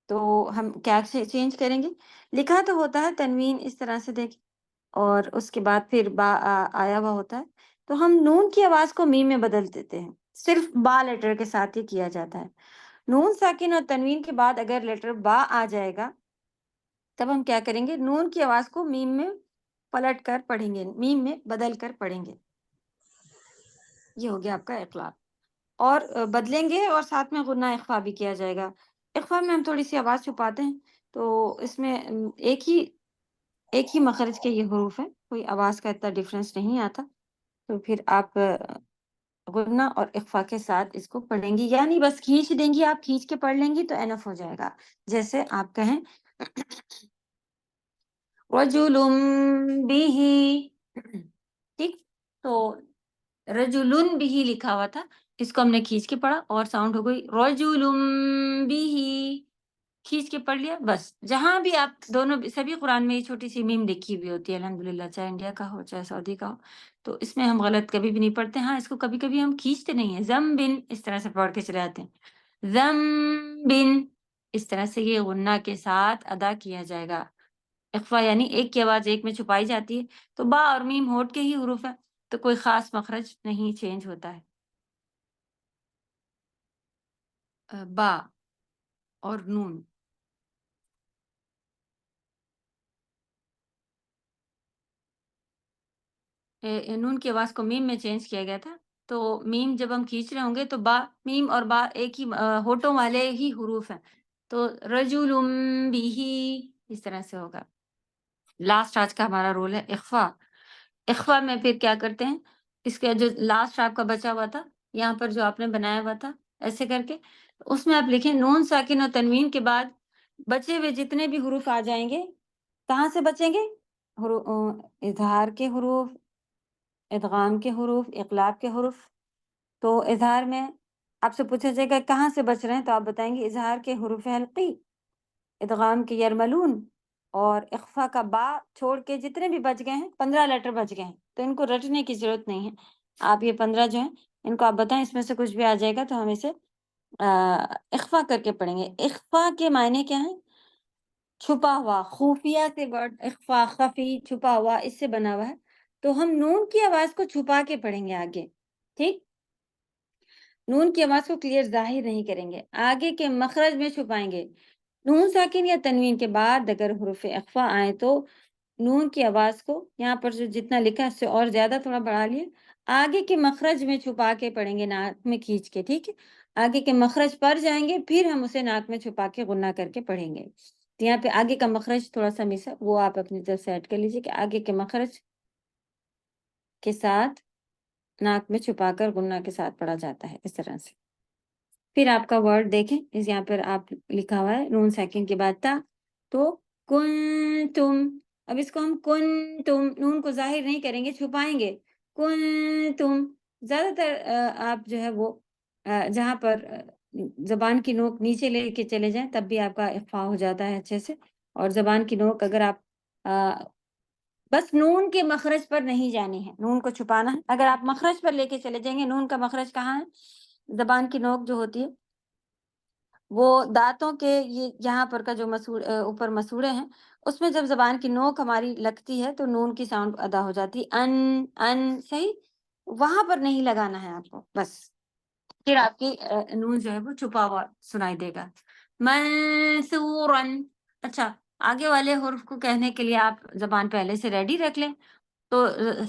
تو ہم کیا چینج کریں گے؟ لکھا تو ہوتا ہے تنوین اس طرح سے دیکھیں، اور اس کے بعد پھر با آیا ہوا ہوتا ہے، تو ہم نون کی آواز کو میم میں بدل دیتے ہیں، صرف با لیٹر کے ساتھ ہی کیا جاتا ہے۔ نون ساکن اور تنوین کے بعد اگر لیٹر با آ جائے گا تب ہم کیا کریں گے؟ نون کی آواز کو میم میں پلٹ کر پڑھیں گے، میم میں بدل کر پڑھیں گے۔ یہ ہو گیا آپ کا اقلاب، اور بدلیں گے اور ساتھ میں غنہ اخفا بھی کیا جائے گا۔ اخفا میں ہم تھوڑی سی آواز چھپاتے ہیں، تو اس میں ایک ہی مخرج کے یہ حروف ہیں، کوئی آواز کا اتنا ڈفرینس نہیں آتا، تو پھر آپ غنہ اور اخفا کے ساتھ اس کو پڑھیں گی، یعنی بس کھینچ دیں گی، آپ کھینچ کے پڑھ لیں گی تو انف ہو جائے گا۔ جیسے آپ کہیں رجل بہ، ٹھیک، تو رجل بہ لکھا ہوا تھا، اس کو ہم نے کھینچ کے پڑھا اور ساؤنڈ ہو گئی رجل بہ، کھینچ کے پڑھ لیا۔ بس جہاں بھی آپ دونوں سبھی قرآن میں یہ چھوٹی سی میم لکھی ہوئی ہوتی ہے الحمدللہ، چاہے انڈیا کا ہو چاہے سعودی کا ہو، تو اس میں ہم غلط کبھی بھی نہیں پڑھتے۔ ہاں، اس کو کبھی کبھی ہم کھینچتے نہیں ہیں، زم بن اس طرح سے پڑھ کے چلے آتے ہیں، زم بن، اس طرح سے یہ غنہ کے ساتھ ادا کیا جائے گا۔ اخفا یعنی ایک کی آواز ایک میں چھپائی جاتی ہے، تو با اور میم ہونٹ کے ہی حروف ہے، تو کوئی خاص مخرج نہیں چینج ہوتا ہے۔ با اور نون، نون کی آواز کو میم میں چینج کیا گیا تھا، تو میم جب ہم کھینچ رہے ہوں گے تو با، میم اور با ایک ہی ہونٹوں والے ہی حروف ہیں، تو رجل بہ اس طرح سے ہوگا۔ لاسٹ آج کا ہمارا رول ہے اخفا۔ اخفا میں پھر کیا کرتے ہیں؟ اس کا جو لاسٹ آپ کا بچا ہوا تھا یہاں پر جو آپ نے بنایا ہوا تھا ایسے کر کے، اس میں آپ لکھیں نون ساکن اور تنوین کے بعد بچے ہوئے جتنے بھی حروف آ جائیں گے، کہاں سے بچیں گے؟ اظہار کے حروف، ادغام کے حروف، اقلاب کے حروف۔ تو اظہار میں آپ سے پوچھا جائے گا کہاں سے بچ رہے ہیں، تو آپ بتائیں گے اظہار کے حروف حلقی، ادغام کے یرملون، اور اخفا کا با چھوڑ کے جتنے بھی بچ گئے ہیں 15 لیٹر بچ گئے ہیں، تو ان کو رٹنے کی ضرورت نہیں ہے۔ آپ یہ 15 جو ہیں ان کو آپ بتائیں، اس میں سے کچھ بھی آ جائے گا تو ہم اسے اخفا کر کے پڑھیں گے۔ اخفا کے معنی کیا ہیں؟ چھپا ہوا، خفیہ سے ورڈ اخفا، خفی، چھپا ہوا، اس سے بنا ہوا ہے، تو ہم نون کی آواز کو چھپا کے پڑھیں گے آگے، ٹھیک؟ نون کی آواز کو کلیئر ظاہر نہیں کریں گے، آگے کے مخرج میں چھپائیں گے۔ نون ساکن یا تنوین کے بعد اگر حروف اخفا آئیں تو نون کی آواز کو یہاں پر جو جتنا لکھا ہے اس سے اور زیادہ تھوڑا بڑھا لیے، آگے کے مخرج میں چھپا کے پڑھیں گے، ناک میں کھینچ کے، ٹھیک ہے؟ آگے کے مخرج پر جائیں گے، پھر ہم اسے ناک میں چھپا کے غنہ کر کے پڑھیں گے۔ تو یہاں پہ آگے کا مخرج تھوڑا سا مس ہے، وہ آپ اپنی طرف سے ایڈ کر لیجیے کہ آگے کے مخرج کے ساتھ ناک میں چھپا کر غنہ کے ساتھ پڑھا جاتا ہے، اس طرح سے۔ پھر آپ کا ورڈ دیکھیں، اس یہاں پر آپ لکھا ہوا ہے نون ساکن کے بعد تا، تو کنتم، اب اس کو ہم کنتم، نون کو ظاہر نہیں کریں گے، چھپائیں گے، کنتم۔ زیادہ تر آپ جو ہے وہ جہاں پر زبان کی نوک نیچے لے کے چلے جائیں تب بھی آپ کا اخفا ہو جاتا ہے اچھے سے، اور زبان کی نوک اگر آپ بس نون کے مخرج پر نہیں جانی ہے، نون کو چھپانا ہے۔ اگر آپ مخرج پر لے کے چلے جائیں گے، نون کا مخرج کہاں ہے؟ زبان کی نوک جو ہوتی ہے وہ دانتوں کے یہاں پر کا جو اوپر مسوڑے ہیں، اس میں جب زبان کی نوک ہماری لگتی ہے تو نون کی ساؤنڈ ادا ہو جاتی ہے، ان، صحیح، وہاں پر نہیں لگانا ہے آپ کو، بس پھر آپ کی نون جو ہے وہ چھپا ہوا سنائی دے گا۔ منصورن، اچھا، آگے والے حرف کو کہنے کے لیے آپ زبان پہلے سے ریڈی رکھ لیں۔ تو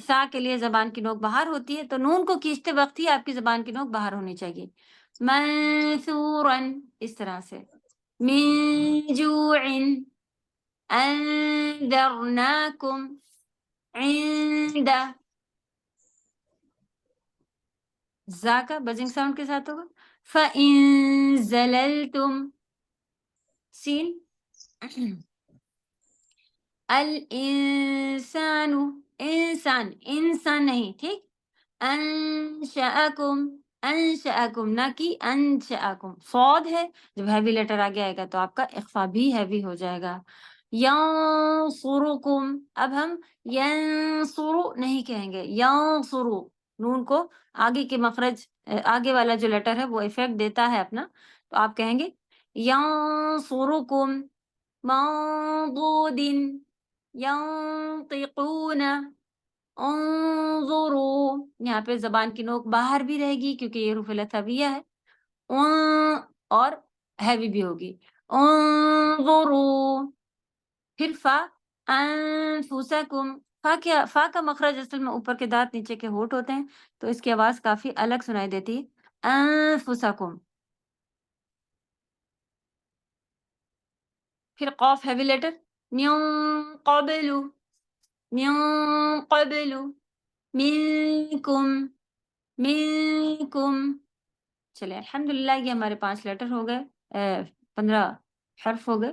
سا کے لیے زبان کی نوک باہر ہوتی ہے، تو نون کو کھینچتے وقت ہی آپ کی زبان کی نوک باہر ہونی چاہیے، منصورن، اس طرح سے۔ من جوع انذرناکم، عند، زا کا بزنگ ساؤنڈ کے ساتھ ہوگا. فَإِن زَلَلْتُمْ سین. الانسان انسان انسان نہیں ٹھیک. انشأکم انشأکم نہ کی انشأکم. صاد ہے جب ہیوی لیٹر آگے آئے گا تو آپ کا اخفا بھی ہیوی ہو جائے گا. ینصرکم اب ہم ینصرو نہیں کہیں گے. ینصرو نون کو آگے کے مخرج آگے والا جو لیٹر ہے وہ افیکٹ دیتا ہے اپنا تو آپ کہیں گے ینصرکم منضود ینطقون انظروا. یہاں پہ زبان کی نوک باہر بھی رہے گی کیونکہ یہ حروف الہیہ ہے اور ہیوی بھی ہوگی. انظروا. پھر فا انفسکم. فا کا مخرج اصل میں اوپر کے دانت نیچے کے ہونٹ ہوتے ہیں تو اس کی آواز کافی الگ سنائی دیتی ہے. انفسکم. پھر قاف ہیوی لیٹر من قبل من قبل منکم منکم. چلے الحمدللہ یہ ہمارے 5 لیٹر ہو گئے 15 حرف ہو گئے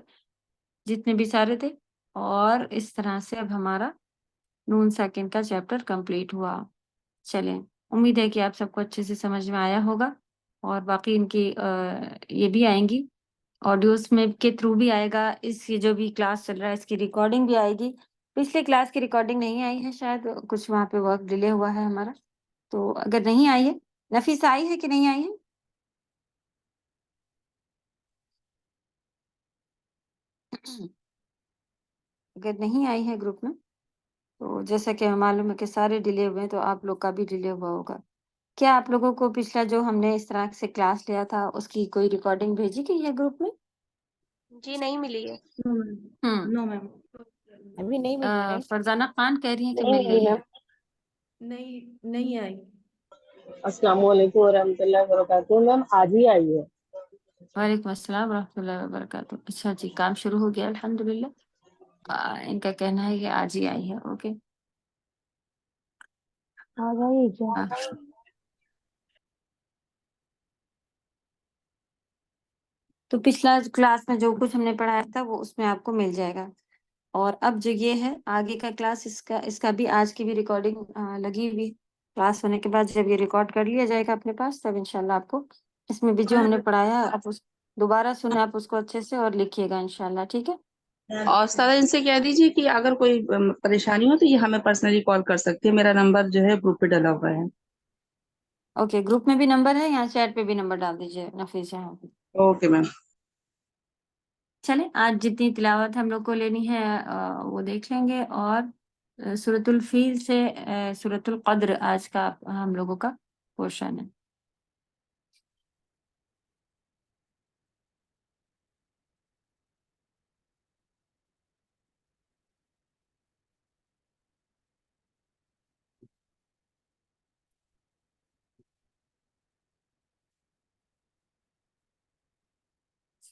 جتنے بھی سارے تھے. اور اس طرح سے اب ہمارا نون ساکن کا چیپٹر کمپلیٹ ہوا. چلیں امید ہے کہ آپ سب کو اچھے سے سمجھ میں آیا ہوگا اور باقی ان کی یہ بھی آئیں گی آڈیوز میں کے تھرو بھی آئے گا. اس کی جو بھی کلاس چل رہا ہے اس کی ریکارڈنگ بھی آئے گی. پچھلے کلاس کی ریکارڈنگ نہیں آئی ہے شاید کچھ وہاں پہ ورک ڈیلے ہوا ہے ہمارا تو اگر نہیں آئی ہے نفیس آئی ہے کہ نہیں آئی ہے؟ اگر نہیں آئی ہے گروپ میں تو جیسا کہ ہمیں معلوم ہے کہ سارے ڈیلے ہوئے ہیں تو آپ لوگ کا بھی ڈیلے ہوا ہوگا. کیا آپ لوگوں کو پچھلا جو ہم نے اس طرح سے کلاس لیا تھا اس کی کوئی ریکارڈنگ بھیجی گئی ہے گروپ میں؟ جی نہیں ملی ہے. نو میم. ابھی نہیں ملی ہے. فرزانہ خان کہہ رہی ہیں کہ نہیں مل ملی گئی ہے. میم. نہیں آئی. السلام علیکم ورحمۃ اللہ وبرکاتہ. میم آج ہی آئی ہے. وعلیکم السلام ورحمۃ اللہ وبرکاتہ. اچھا جی کام شروع ہو گیا الحمدللہ. ان کا کہنا ہے کہ آج ہی آئی ہے. اوکے آ گئی کیا؟ تو پچھلا کلاس میں جو کچھ ہم نے پڑھایا تھا وہ اس میں آپ کو مل جائے گا. اور اب جو یہ ہے آگے کا کلاس اس کا بھی آج کی بھی ریکارڈنگ لگی ہوئی. کلاس ہونے کے بعد جب یہ ریکارڈ کر لیا جائے گا اپنے پاس تب انشاءاللہ آپ کو اس میں بھی جو ہم نے پڑھایا ہے آپ اس دوبارہ سنیں آپ اس کو اچھے سے اور لکھیے گا انشاءاللہ. ٹھیک ہے اور استاد ان سے کہہ دیجیے کہ اگر کوئی پریشانی ہو تو یہ ہمیں پرسنلی کال کر سکتی ہے. میرا نمبر جو ہے گروپ پہ ڈلا ہوا ہے. اوکے گروپ میں بھی نمبر ہے یہاں چیٹ پہ بھی نمبر ڈال دیجیے نفیس یہاں پہ. Okay ma'am. چلیں آج جتنی تلاوت ہم لوگ کو لینی ہے وہ دیکھ لیں گے اور سورۃ الفیل سے سورۃ القدر آج کا ہم لوگوں کا پورشن ہے.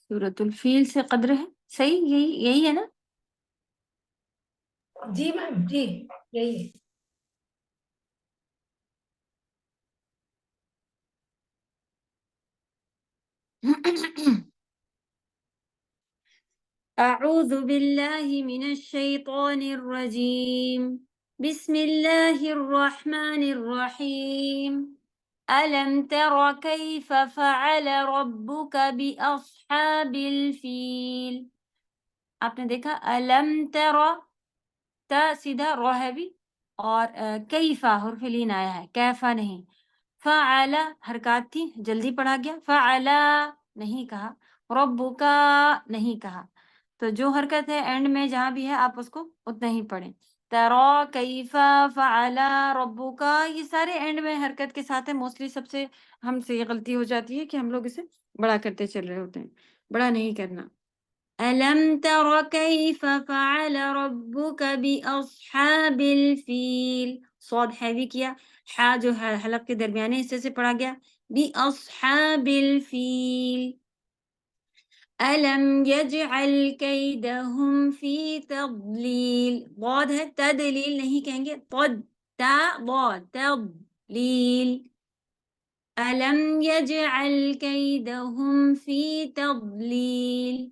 سورۃ الفیل سے قدر ہے صحیح یہی ہے نا. جی میم جی یہی ہے. اعوذ باللہ من الشیطان الرجیم بسم اللہ الرحمن الرحیم. ألم تر كيف فعل ربك بأصحاب الفيل. آپ نے دیکھا ألم تر تا سیدھا رو ہے بھی اور کیفا حرف لین آیا ہے کیفا نہیں. فعل حرکات تھی جلدی پڑھا گیا. فعل نہیں کہا. ربک نہیں کہا. تو جو حرکت ہے اینڈ میں جہاں بھی ہے آپ اس کو اتنا ہی پڑھیں. ترا کیفا فعل ربک یہ سارے اینڈ میں حرکت کے ساتھ ہے. موسٹلی سب سے ہم سے یہ غلطی ہو جاتی ہے کہ ہم لوگ اسے بڑا کرتے چل رہے ہوتے ہیں. بڑا نہیں کرنا. ألم تر كيف فعل ربك بأصحاب الفيل. صاد ہیوی کیا. حا جو ہے حلق کے درمیانے حصے سے پڑھا گیا. بأصحاب الفيل. ألم يجعل كيدهم في تضليل. ضاد ہے تدلیل نہیں کہیں گے. تا ضاد تضلیل. ألم يجعل كيدهم في تضليل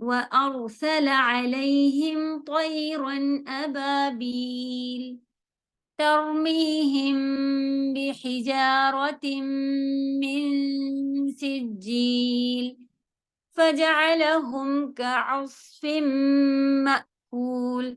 وأرسل عليهم طيرا أبابيل ترميهم بحجارة من سجيل فجعلهم كعصف مأكول.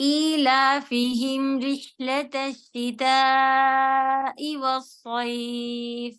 إيلافهم رحلة الشتاء والصيف,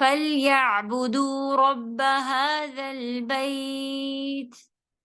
فليعبدوا رب هذا البيت,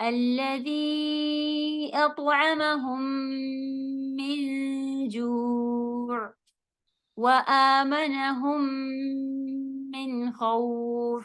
الذي أطعمهم من جوع وآمنهم من خوف।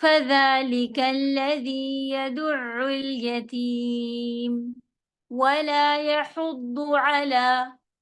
فذلك الذي يدع اليتيم ولا يحض على,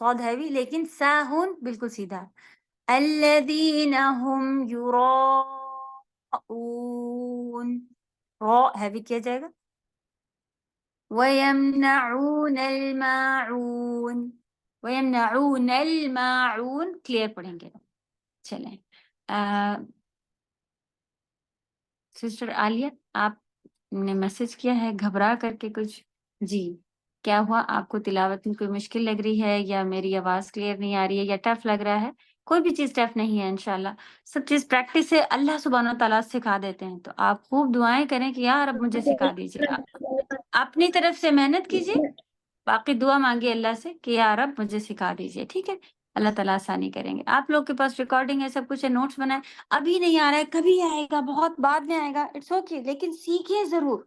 صاد ہیوی لیکن ساہن بالکل سیدھا. الذین هم یراؤون را ہیوی کیا جائے گا. وَيَمْنَعُونَ الْمَاعُونَ وَيَمْنَعُونَ الْمَاعُونَ کلیئر پڑھیں گے. چلیں سسٹر عالیہ آپ نے میسج کیا ہے گھبرا کر کے کچھ. جی کیا ہوا؟ آپ کو تلاوت میں کوئی مشکل لگ رہی ہے یا میری آواز کلیئر نہیں آ رہی ہے یا ٹف لگ رہا ہے؟ کوئی بھی چیز ٹف نہیں ہے انشاءاللہ. سب چیز پریکٹس سے اللہ سبحانہ و تعالیٰ سکھا دیتے ہیں. تو آپ خوب دعائیں کریں کہ یا رب مجھے سکھا دیجیے. اپنی طرف سے محنت کیجیے، باقی دعا مانگیے اللہ سے کہ یا رب مجھے سکھا دیجیے. ٹھیک ہے، اللہ تعالیٰ آسانی کریں گے. آپ لوگ کے پاس ریکارڈنگ ہے، سب کچھ ہے، نوٹس بنائیں. ابھی نہیں آ رہا ہے، کبھی آئے گا، بہت بعد میں آئے گا، اٹس اوکے، لیکن سیکھیں ضرور.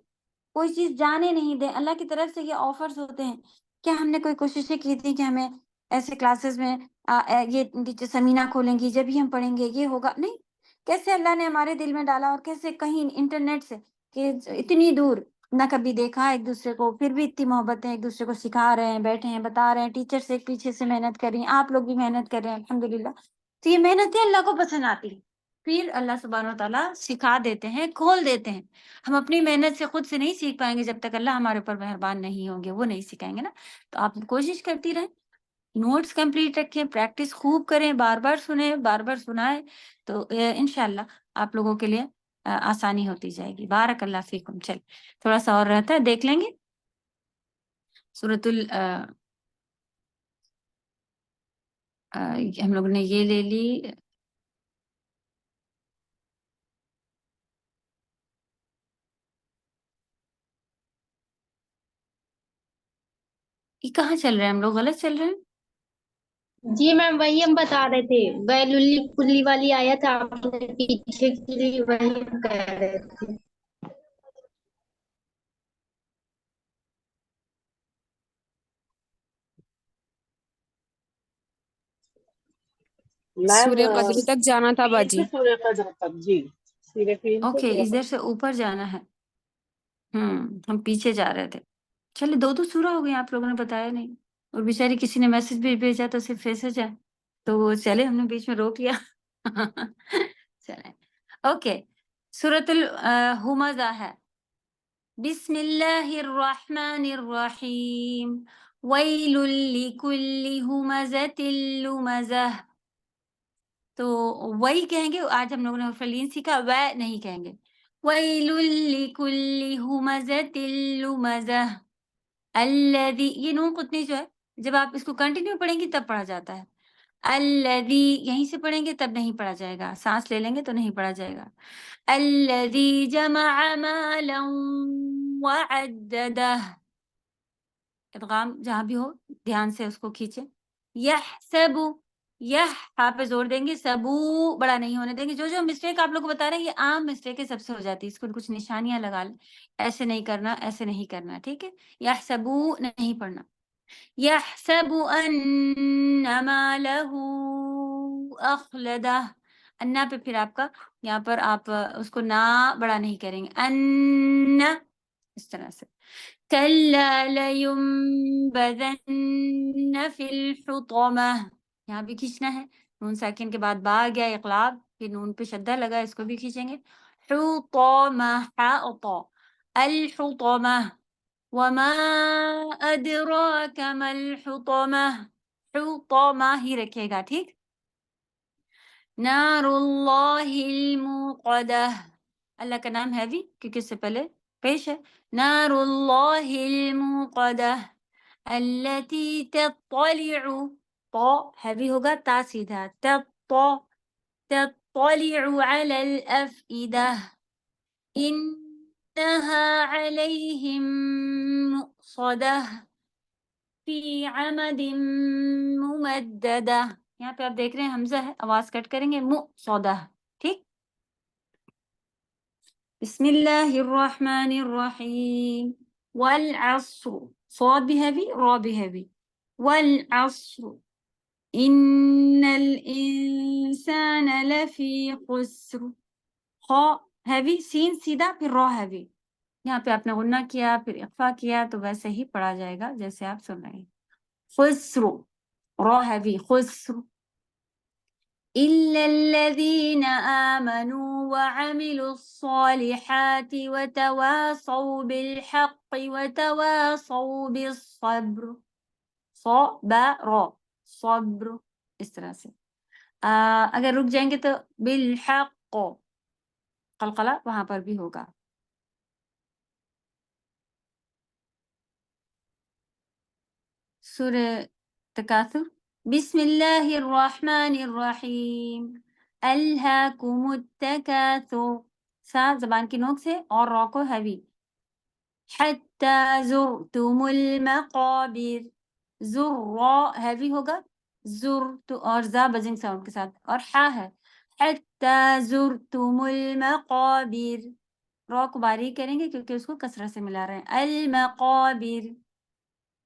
کوئی چیز جانے نہیں دیں. اللہ کی طرف سے یہ آفرز ہوتے ہیں. کیا ہم نے کوئی کوششیں کی تھی کہ ہمیں ایسے کلاسز میں یہ ٹیچر سمینہ کھولیں گی جب ہی ہم پڑھیں گے یہ ہوگا؟ نہیں. کیسے اللہ نے ہمارے دل میں ڈالا اور کیسے کہیں انٹرنیٹ سے کہ اتنی دور نہ کبھی دیکھا ایک دوسرے کو، پھر بھی اتنی محبتیں ایک دوسرے کو سکھا رہے ہیں، بیٹھے ہیں، بتا رہے ہیں. ٹیچر سے ایک پیچھے سے محنت کر رہی ہیں، آپ لوگ بھی محنت کر رہے ہیں الحمدللہ. تو یہ محنتیں اللہ کو پسند آتی ہیں. پھر اللہ سبحانہ و تعالیٰ سکھا دیتے ہیں، کھول دیتے ہیں. ہم اپنی محنت سے خود سے نہیں سیکھ پائیں گے جب تک اللہ ہمارے اوپر مہربان نہیں ہوں گے، وہ نہیں سکھائیں گے نا. تو آپ کوشش کرتی رہیں، نوٹس کمپلیٹ رکھیں، پریکٹس خوب کریں، بار بار سنیں، بار بار سنائیں. تو انشاءاللہ آپ لوگوں کے لیے آسانی ہوتی جائے گی. بارک اللہ فیکم. چل تھوڑا سا اور رہتا ہے، دیکھ لیں گے سورۃ ہم لوگ نے یہ لے لی. یہ کہاں چل رہے ہیں ہم لوگ؟ غلط چل رہے ہیں. جی میم وہی ہم بتا رہے تھے، ویلولی کلی والی آیت آپ نے پیچھے کی وہی ہم کہہ رہے تھے. میم سورہ قدر تک جانا تھا فیل باجی. سے سورہ قدر تک. جی سورہ فیل سے اوکے، سورہ ادھر سے اوپر جانا ہے. ہم پیچھے جا رہے تھے. چلے دو سورہ ہو گئی، آپ لوگوں نے بتایا نہیں. اور بیچاری کسی نے میسج بھی بھیجا تو صرف میسج ہے، تو چلے ہم نے بیچ میں روک لیا. چلیں اوکے. سورۃ الہمزہ ہے. بسم اللہ الرحمن الرحیم. ویل لکل ہمزۃ لمزہ. تو وہی کہیں گے. آج ہم لوگوں نے فلین سیکھا، وہ نہیں کہیں گے. ویل لکل ہمزۃ لمزہ الذی. یہ نون قطنی جو ہے جب آپ اس کو کنٹینیو پڑھیں گی تب پڑھا جاتا ہے. الذی یہیں سے پڑھیں گے تب نہیں پڑھا جائے گا، سانس لے لیں گے تو نہیں پڑھا جائے گا. الذی جمع مالا وعددہ. ادغام جہاں بھی ہو دھیان سے اس کو کھینچیں. یحسب، یہ ہاں پہ زور دیں گے، سبو بڑا نہیں ہونے دیں گے. جو مسٹیک آپ لوگ کو بتا رہے ہیں یہ عام مسٹیک ہے، سب سے ہو جاتی ہے. اس کو کچھ نشانیاں لگا لیں، ایسے نہیں کرنا، ایسے نہیں کرنا. ٹھیک ہے، یحسبو نہیں پڑھنا. یحسب ان مالہ اخلدہ. انا پہ پھر آپ کا یہاں پر آپ اس کو نہ بڑا نہیں کریں گے. ان اس طرح سے. کلا لینبذن فی الحطمہ. یہاں بھی کھینچنا ہے. نون ساکن کے بعد با آ گیا اقلاب، پھر نون پہ شدہ لگا، اس کو بھی کھینچیں گے. حطمہ حاطا الحطمہ. وما ادراک ما الحطمہ. حطمہ ہی رکھے گا. ٹھیک. نار اللہ الموقدہ. اللہ کا نام ہے بھی کیونکہ اس سے پہلے پیش ہے. نار اللہ الموقدہ التي تطلع. تو ہیوی ہوگا، تا سیدھا. تطلع على الافئدہ. انها عليهم مؤصدہ فی عمد ممددہ. یہاں پہ آپ دیکھ رہے ہیں حمزہ ہے، آواز کٹ کریں گے. مؤصدہ. ٹھیک. بسم اللہ الرحمن الرحیم. والعصر. صاد بھی ہے بھی، را بھی ہے بھی. والعصر ان الانسان لفی خسر. خا ہیوی، سین سیدھا، پھر را ہیوی. یہاں پہ آپ نے غنہ کیا، پھر اخفا کیا، تو ویسے ہی پڑھا جائے گا جیسے آپ سن رہے ہیں. خسر. را heavy خسر إلا الذين آمنوا وعملوا الصالحات وتواصوا بالحق وتواصوا بالصبر صبر صبر اس طرح سے اگر رک جائیں گے تو بالحق قلقلہ وہاں پر بھی ہوگا. سورہ تکاثر بسم اللہ الرحمن الرحیم الہاکم التکاثر سا زبان کی نوک سے اور را کو ہیوی حتی زرتم المقابر زر را ہیوی ہوگا زر تو اور زا بزنگ ساؤنڈ کے ساتھ اور حا ہے حتی زرتم المقابر را کو باریک کریں گے کیونکہ اس کو کسرہ سے ملا رہے ہیں المقابر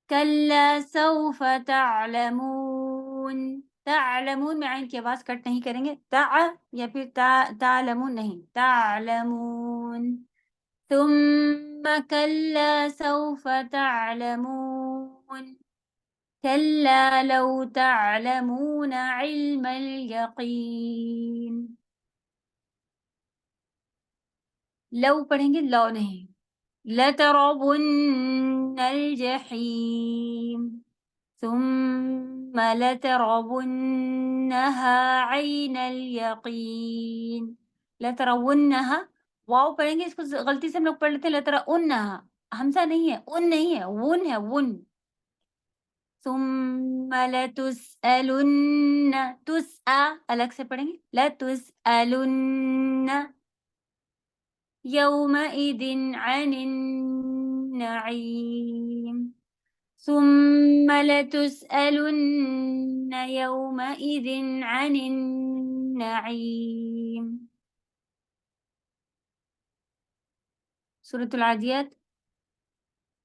کلا سوف تعلمون تعلمون میں عین کی آواز کٹ نہیں کریں گے یا پھر تعلمون نہیں تعلمون ثم کلا سوف تعلمون کلا لو تعلمون علم الیقین لو پڑھیں گے لو نہیں لترون الجحیم ثم لترونها عین الیقین لترونها واو پڑھیں گے اس کو غلطی سے ہم لوگ پڑھ لیتے ہیں لترونها حمزہ نہیں ہے ان نہیں ہے ون ہے ون ثم لتسألن تسأ الگ سے پڑھیں گے لتسألن يومئذ عن النعيم ثم لتسألن يومئذ عن النعيم سورة العاديات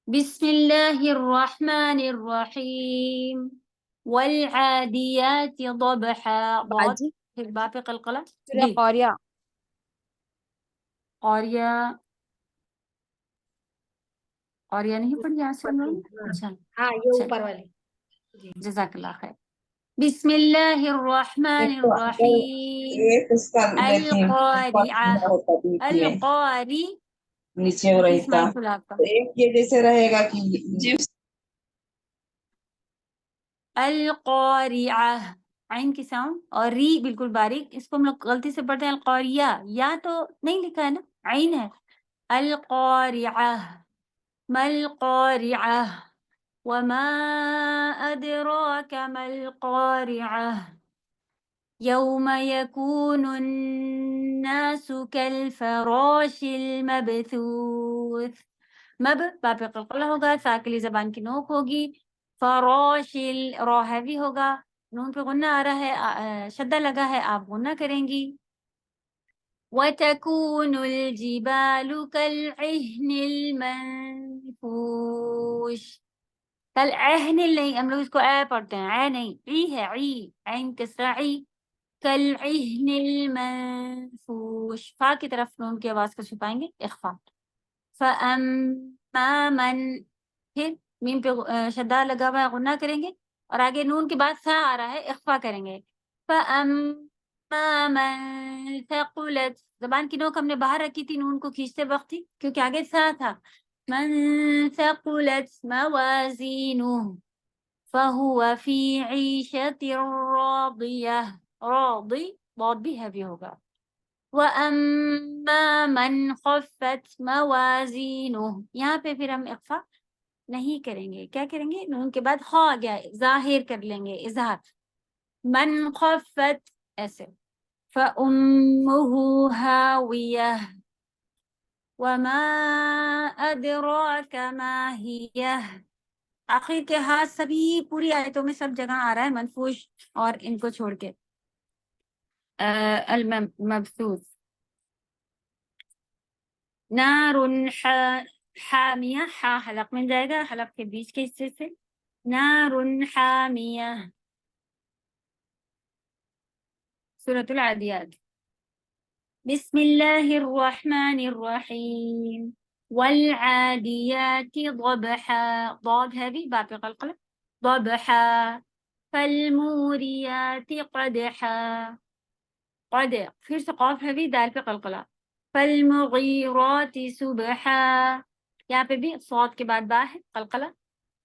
بسم الله الرحمن الرحيم والعاديات ضبحا ضاد باجی پھر با پہ قلقلہ سورہ جی قاریہ قاریہ نہیں پڑھی یہاں سے ہم لوگ نے؟ اچھا ہاں یہ چل اوپر والی جی جزاک اللہ خیر بسم اللہ الرحمن الرحیم القاریعہ القاری نیچے وہ حفیظ رہتا مائک کھلا آپ کا تو ایک یہ جیسے رہے گا کہ جی القاریعہ عین کی ساؤنڈ اور ری بالکل باریک اس کو ہم لوگ غلطی سے پڑھتے ہیں القاریہ یا تو نہیں لکھا ہے نا عین ہے القاریعہ ما القاریعہ وما أدراك ما القارعة يوم يكون الناس كالفراش المبثوث مب باپ قلقلہ ہوگا ساکلی زبان کی نوک ہوگی فراش را ہیوی ہوگا نون پہ غنہ آ رہا ہے شدہ لگا ہے آپ غنہ کریں گی وَتَكُونُ الْجِبَالُ كَالْعِهْنِ الْمَنْفُوشِ کل عہن نہیں ہم لوگ اس کو اے پڑھتے ہیں اے نہیں عی ہے عی عین کسرہ عی کل عہن المنفوش فا کی طرف نون کی آواز کو چھپائیں گے اخفا فَأَمَّا مَنْ پھر میم پہ شدہ لگا ہوا ہے غنہ کریں گے اور آگے نون کے بعد سا آ رہا ہے اخفا کریں گے فَأَمَّا مَنْ ثَقُلَتْ زبان کی نوک ہم نے باہر رکھی تھی نون کو کھینچتے وقت ہی کیونکہ آگے سا تھا من ثقلت موازینه فهو في عيشة راضية راضی بہت بھی ہیوی ہوگا وَأَمَّا مَنْ خَفَّتْ موازینه یہاں پہ پھر ہم اخفا نہیں کریں گے کیا کریں گے نون کے بعد خا آ گیا ظاہر کر لیں گے اظہار من خفت ایسے فَأُمُّهُ هَاوِيَةٌ وَمَا أَدْرَاكَ مَا هِيَهْ آخر کے ہاتھ سبھی پوری آیتوں میں سب جگہ آ رہا ہے منفوش اور ان کو چھوڑ کے المبثوث نار حامیہ ہا حلق مل جائے گا حلق کے بیچ کے حصے سے نار حامیہ سورۃ العادیات بسم اللہ الرحمن الرحیم والعادیات ضبحا ضاد هذه باقي قلقلة ضبحا فالموریات قدحا، قد پھر سے قاف ہے بھی دال پہ قلقلہ، فالمغیرات صبحا، یہاں پہ بھی صاد کے بعد با ہے قلقلہ،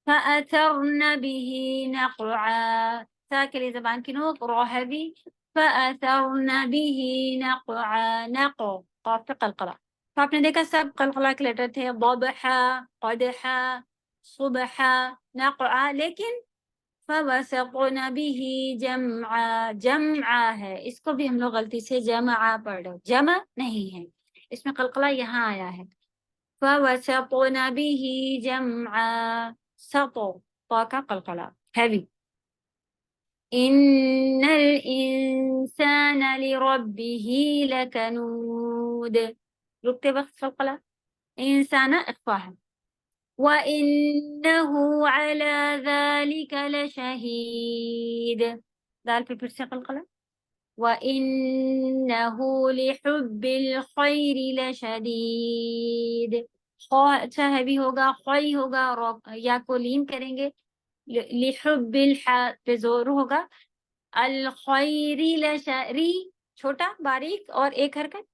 فأثرن به نقعا، تا کے لیے زبان کی نوک، را ہے بھی، فأثرن به نقعا، نقع قاف پہ قلقلہ. تو آپ نے دیکھا سب قلقلہ کے لیٹر تھے، ضبحا، قدحا، صبحا، نقعا، لیکن فوسطن به جمعا، جمعا ہے، اس کو بھی ہم لوگ غلطی سے جمعا پڑھ رہے، جمع نہیں ہے، اس میں قلقلہ یہاں آیا ہے. فوسطن به جمعا، سطو طا کا قلقلہ heavy. ان الانسان لربه لکنود، رکتے وقت قلقلہ، انسان اخفا ہے. وَإِنَّهُ عَلَى ذَلِكَ لَشَهِيدٌ، دال پہ پھر سے قلقلہ، وَإِنَّهُ لِحُبِّ الْخَيْرِ لَشَدِيدٌ، خواہ اچھا ہے بھی ہوگا، خواہی ہوگا، یا کو لین کریں گے، لحب الحا پہ زور ہوگا، الخیر لشری چھوٹا باریک اور ایک حرکت،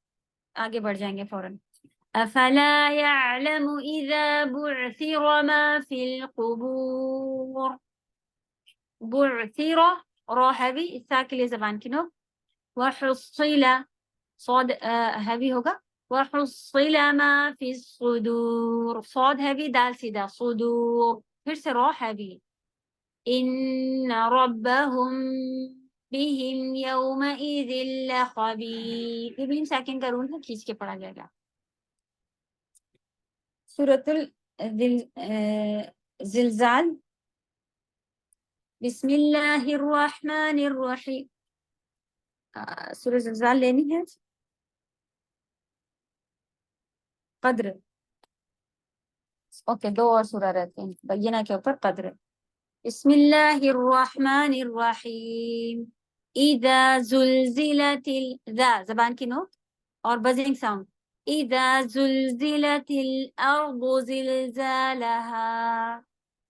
آگے بڑھ جائیں گے فوراً. افلا يعلم اذا بعثر ما في القبور، بعثر را heavy، اس تا کے لیے زبان کی نوک، وحصل صاد heavy ہوگا، وحصل ما في الصدور، صاد heavy دال سیدھا، صدور، پھر سے را heavy. ان ربهم بهم يومئذ لخبير، یہ بھی سیکنڈ کا رول ہے، کھینچ کے پڑھا جائے گا. سورۃ الزلزال، بسم اللہ الرحمن الرحیم. سورۃ الزلزال لینی ہے، قدر، اوکے دو اور سورہ رہتے ہیں، بینہ کے اوپر قدر. بسم اللہ الرحمن الرحیم، اذا زلزلت ذا زبان کی نوک اور بزنگ ساؤنڈ، اذا زلزلت الارض زلزالها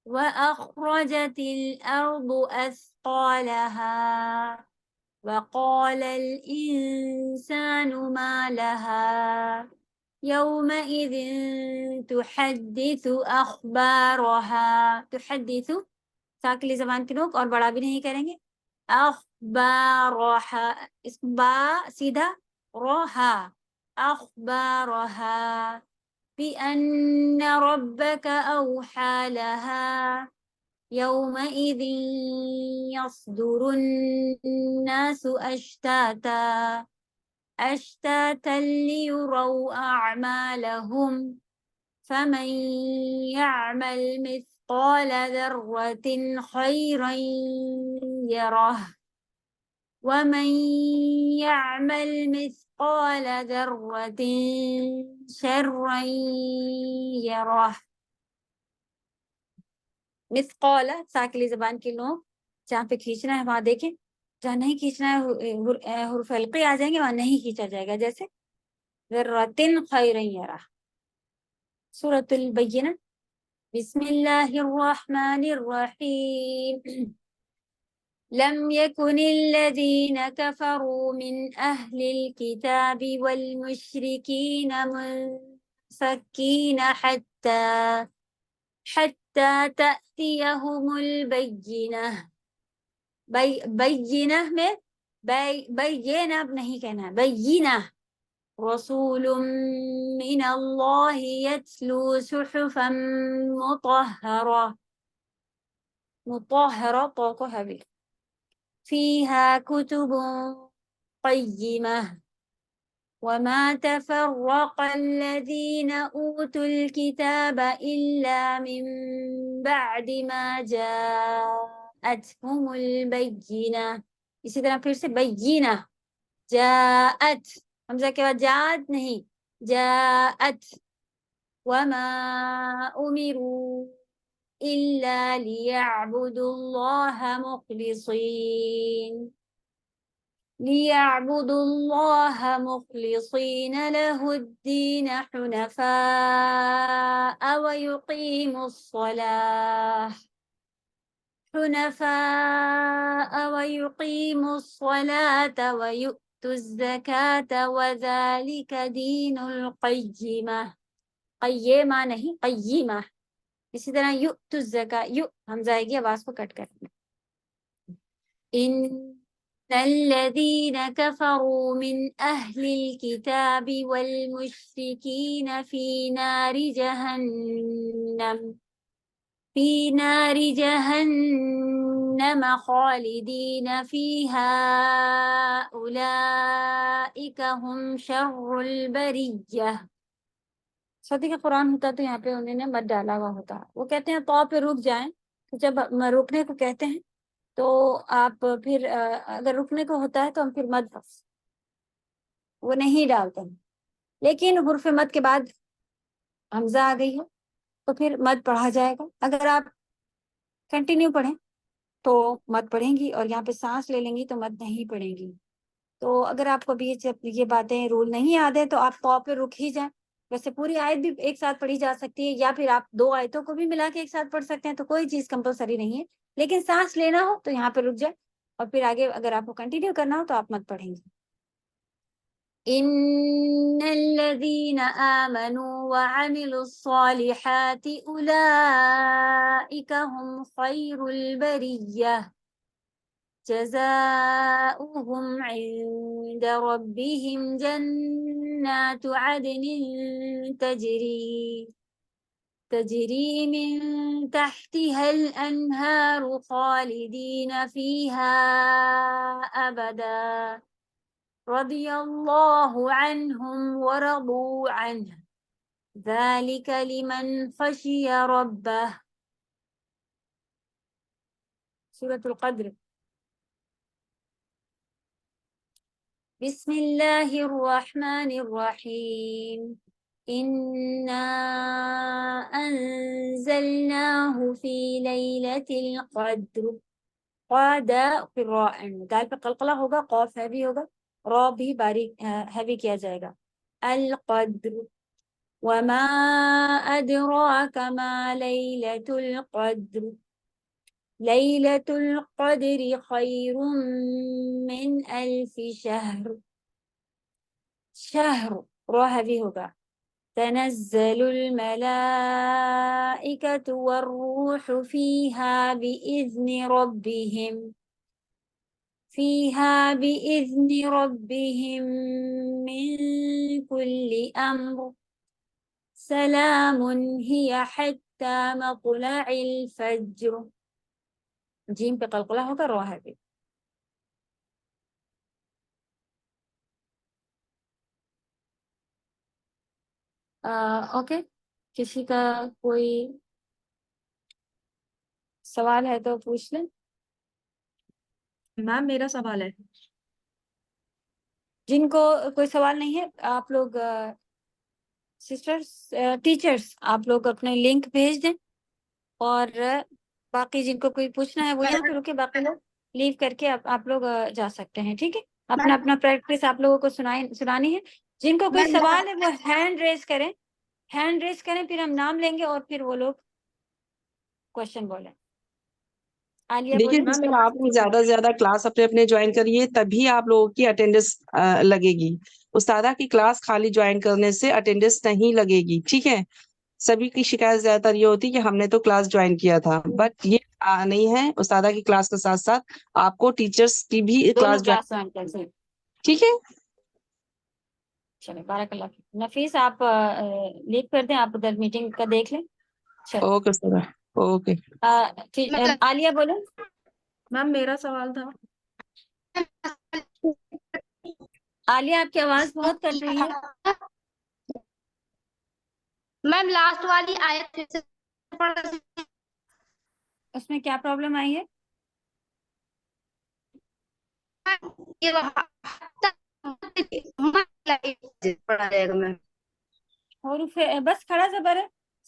واخرجت الارض اثقالها وقال الانسان ما لها يومئذ تحدث اخبارها، تحدث ساکلی زبان کی نوک اور بڑا بھی نہیں کریں گے، اخبارها، اس با سیدھا روحا، اخبارها بأن ربك أوحى لها يومئذ يصدر الناس أشتاتا، أشتاتا ليروا أعمالهم فمن يعمل مثقال ذرة خيرا يره ومن يعمل مثقال ذرة شرا يره. مثقال ساکلی زبان کی نوک، جہاں پہ کھینچنا ہے وہاں دیکھیں، جہاں نہیں کھینچنا ہے حروف حلقی آ جائیں گے، وہاں نہیں کھینچا جائے گا، جیسے ذرة خيرا يره. سورۃ البینہ، بسم اللہ الرحمن الرحیم، لم يكن الذين كفروا من أهل الكتاب والمشركين منفكين حتى تأتيهم البينة. بینہ میں بینہ نہیں کہنا ہے، بینہ، رسول من اللہ يتلو صحفا مطہرہ، مطہرہ تو کو ہے بھی، فيها كتب قيمة وما تفرق الذين أوتوا الكتاب إلا من بعد ما جاءتهم البينة. اسی طرح پھر سے بینہ، جاءت حمزہ کے بعد جاءت نہیں، جاءت، وما أمروا إلا ليعبدوا الله مخلصين له الدين حنفاء ويقيموا الصلاة. حنفاء ويقيموا الصلاة ويؤتوا الزكاة وذلك دين القيمة. قیمہ نہیں، قیمہ. اسی طرح یؤتوا الزکاة، یو حمزہ آئے گی، آواز کو کٹ کرنا. ان الذين كفروا من أهل الكتاب والمشركين في نار جهنم خالدين فيها أولئك هم شر البرية. ساتھی کا قرآن ہوتا تو یہاں پہ انہوں نے مت ڈالا ہوا ہوتا. وہ کہتے ہیں تو پہ رک جائیں، تو جب رکنے کو کہتے ہیں تو آپ پھر اگر رکنے کو ہوتا ہے تو ہم پھر مد بس وہ نہیں ڈالتے ہیں. لیکن حرف مد کے بعد حمزہ آ گئی ہے تو پھر مد پڑھا جائے گا. اگر آپ کنٹینیو پڑھیں تو مد پڑھیں گی، اور یہاں پہ سانس لے لیں گی تو مد نہیں پڑھیں گی. تو اگر آپ کو بھی یہ باتیں رول نہیں یاد ہے تو آپ تو پہ رک ہی جائیں. ویسے پوری آیت بھی ایک ساتھ پڑھی جا سکتی ہے، یا پھر آپ 2 آیتوں کو بھی ملا کے ایک ساتھ پڑھ سکتے ہیں، تو کوئی چیز کمپلسری نہیں ہے. لیکن سانس لینا ہو تو یہاں پہ رک جائے، اور پھر آگے اگر آپ کو کنٹینیو کرنا ہو تو آپ مت پڑھیں گے. ان الذين آمنوا وعملوا الصالحات اولئك هم خير البرية جزاؤهم عند ربهم جنات عدن تجري من تحتها الأنهار خالدين فيها أبدا رضي الله عنهم ورضوا عنه ذلك لمن خشي ربه. سورة القدر. بسم الله الرحمن الرحيم. إنا أنزلناه في ليلة القدر. قادا في الراء، دال پہ قلقلہ ہوگا، قاف ہیوی ہوگا، را بھی باریک ہیوی کیا جائے گا. القدر. وما أدراك ما ليلة القدر. ليلة القدر خير من 1000 شهر. شهر را هذه ہوگا. تنزل الملائكة والروح فيها بإذن ربهم من كل أمر سلام هي حتى مطلع الفجر. جیم پہ قلقلہ ہوگا، را ہے بھی. اوکے، کسی کا کوئی سوال ہے تو پوچھ لیں. میم میرا سوال ہے. جن کو کوئی سوال نہیں ہے، آپ لوگ سسٹرز ٹیچرز آپ لوگ اپنے لنک بھیج دیں، اور باقی جن کو کوئی پوچھنا ہے وہ یہاں پہ رکے، باقی لوگ لیو کر کے آپ لوگ جا سکتے ہیں. ٹھیک ہے، اپنا اپنا پریکٹس آپ لوگوں کو سنانی ہے. جن کو کوئی سوال ہے وہ ہینڈ ریز کریں، پھر ہم نام لیں گے اور پھر وہ لوگ کوشچن بولیں. عالیہ دیکھیے بولیں. سسٹر، آپ لوگ زیادہ سے زیادہ کلاس اپنے اپنے جوائن کریے، تبھی آپ لوگوں کی اٹینڈنس لگے گی. استادہ کی کلاس خالی جوائن کرنے سے اٹینڈنس نہیں لگے گی. ٹھیک ہے، سبھی کی شکایت زیادہ تر یہ ہوتی کہ ہم نے تو کلاس جوائن کیا تھا، بٹ یہ نہیں ہے. استادہ کی کلاس کے ساتھ ساتھ آپ کو ٹیچرس کی بھی دونوں کلاس جوائن. کلاس جوائن کر سکیں. ٹھیک ہے، چلیں، بارک اللہ فیک. نفیس آپ لیو کر دیں، آپ ادھر میٹنگ کا دیکھ لیں. چلیں. Okay استادہ، okay. عالیہ بولیں. میم میرا سوال تھا. عالیہ آپ کی آواز بہت کٹ رہی ہے. میم لاسٹ والی آیت پھر سے پڑھ سکتے ہیں؟ اس میں کیا پرابلم آئی ہے؟ یہ پڑھا جائے گا میم. حروف بس کھڑا زبر ہے.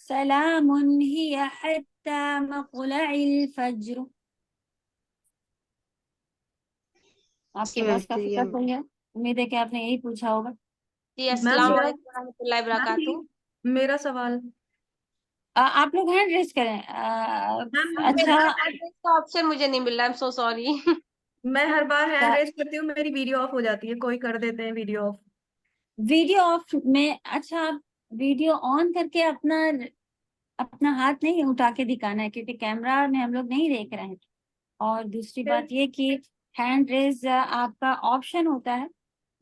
سلام ہی حتی مطلع الفجر. آپ کی آواز کافی کٹ رہی ہے. امید ہے کہ آپ نے یہی پوچھا ہوگا. جی السلام علیکم ورحمۃ اللہ میم وبرکاتہ. میرا سوال. آپ لوگ ہینڈ ریز کریں. میم اچھا ایڈریس کا آپشن مجھے نہیں مل رہا. I'm so sorry. میں ہر بار ہینڈ کا- ریز کرتی ہوں، میری ویڈیو آف ہو جاتی ہے. کوئی کر دیتے ہیں ویڈیو آف. ویڈیو آف میں اچھا آپ ویڈیو آن کر کے اپنا ہاتھ نہیں اٹھا کے دکھانا ہے، کیونکہ کیمرہ میں ہم لوگ نہیں دیکھ رہے ہیں. اور دوسری بات یہ کہ ہینڈ ریز آپ کا آپشن ہوتا ہے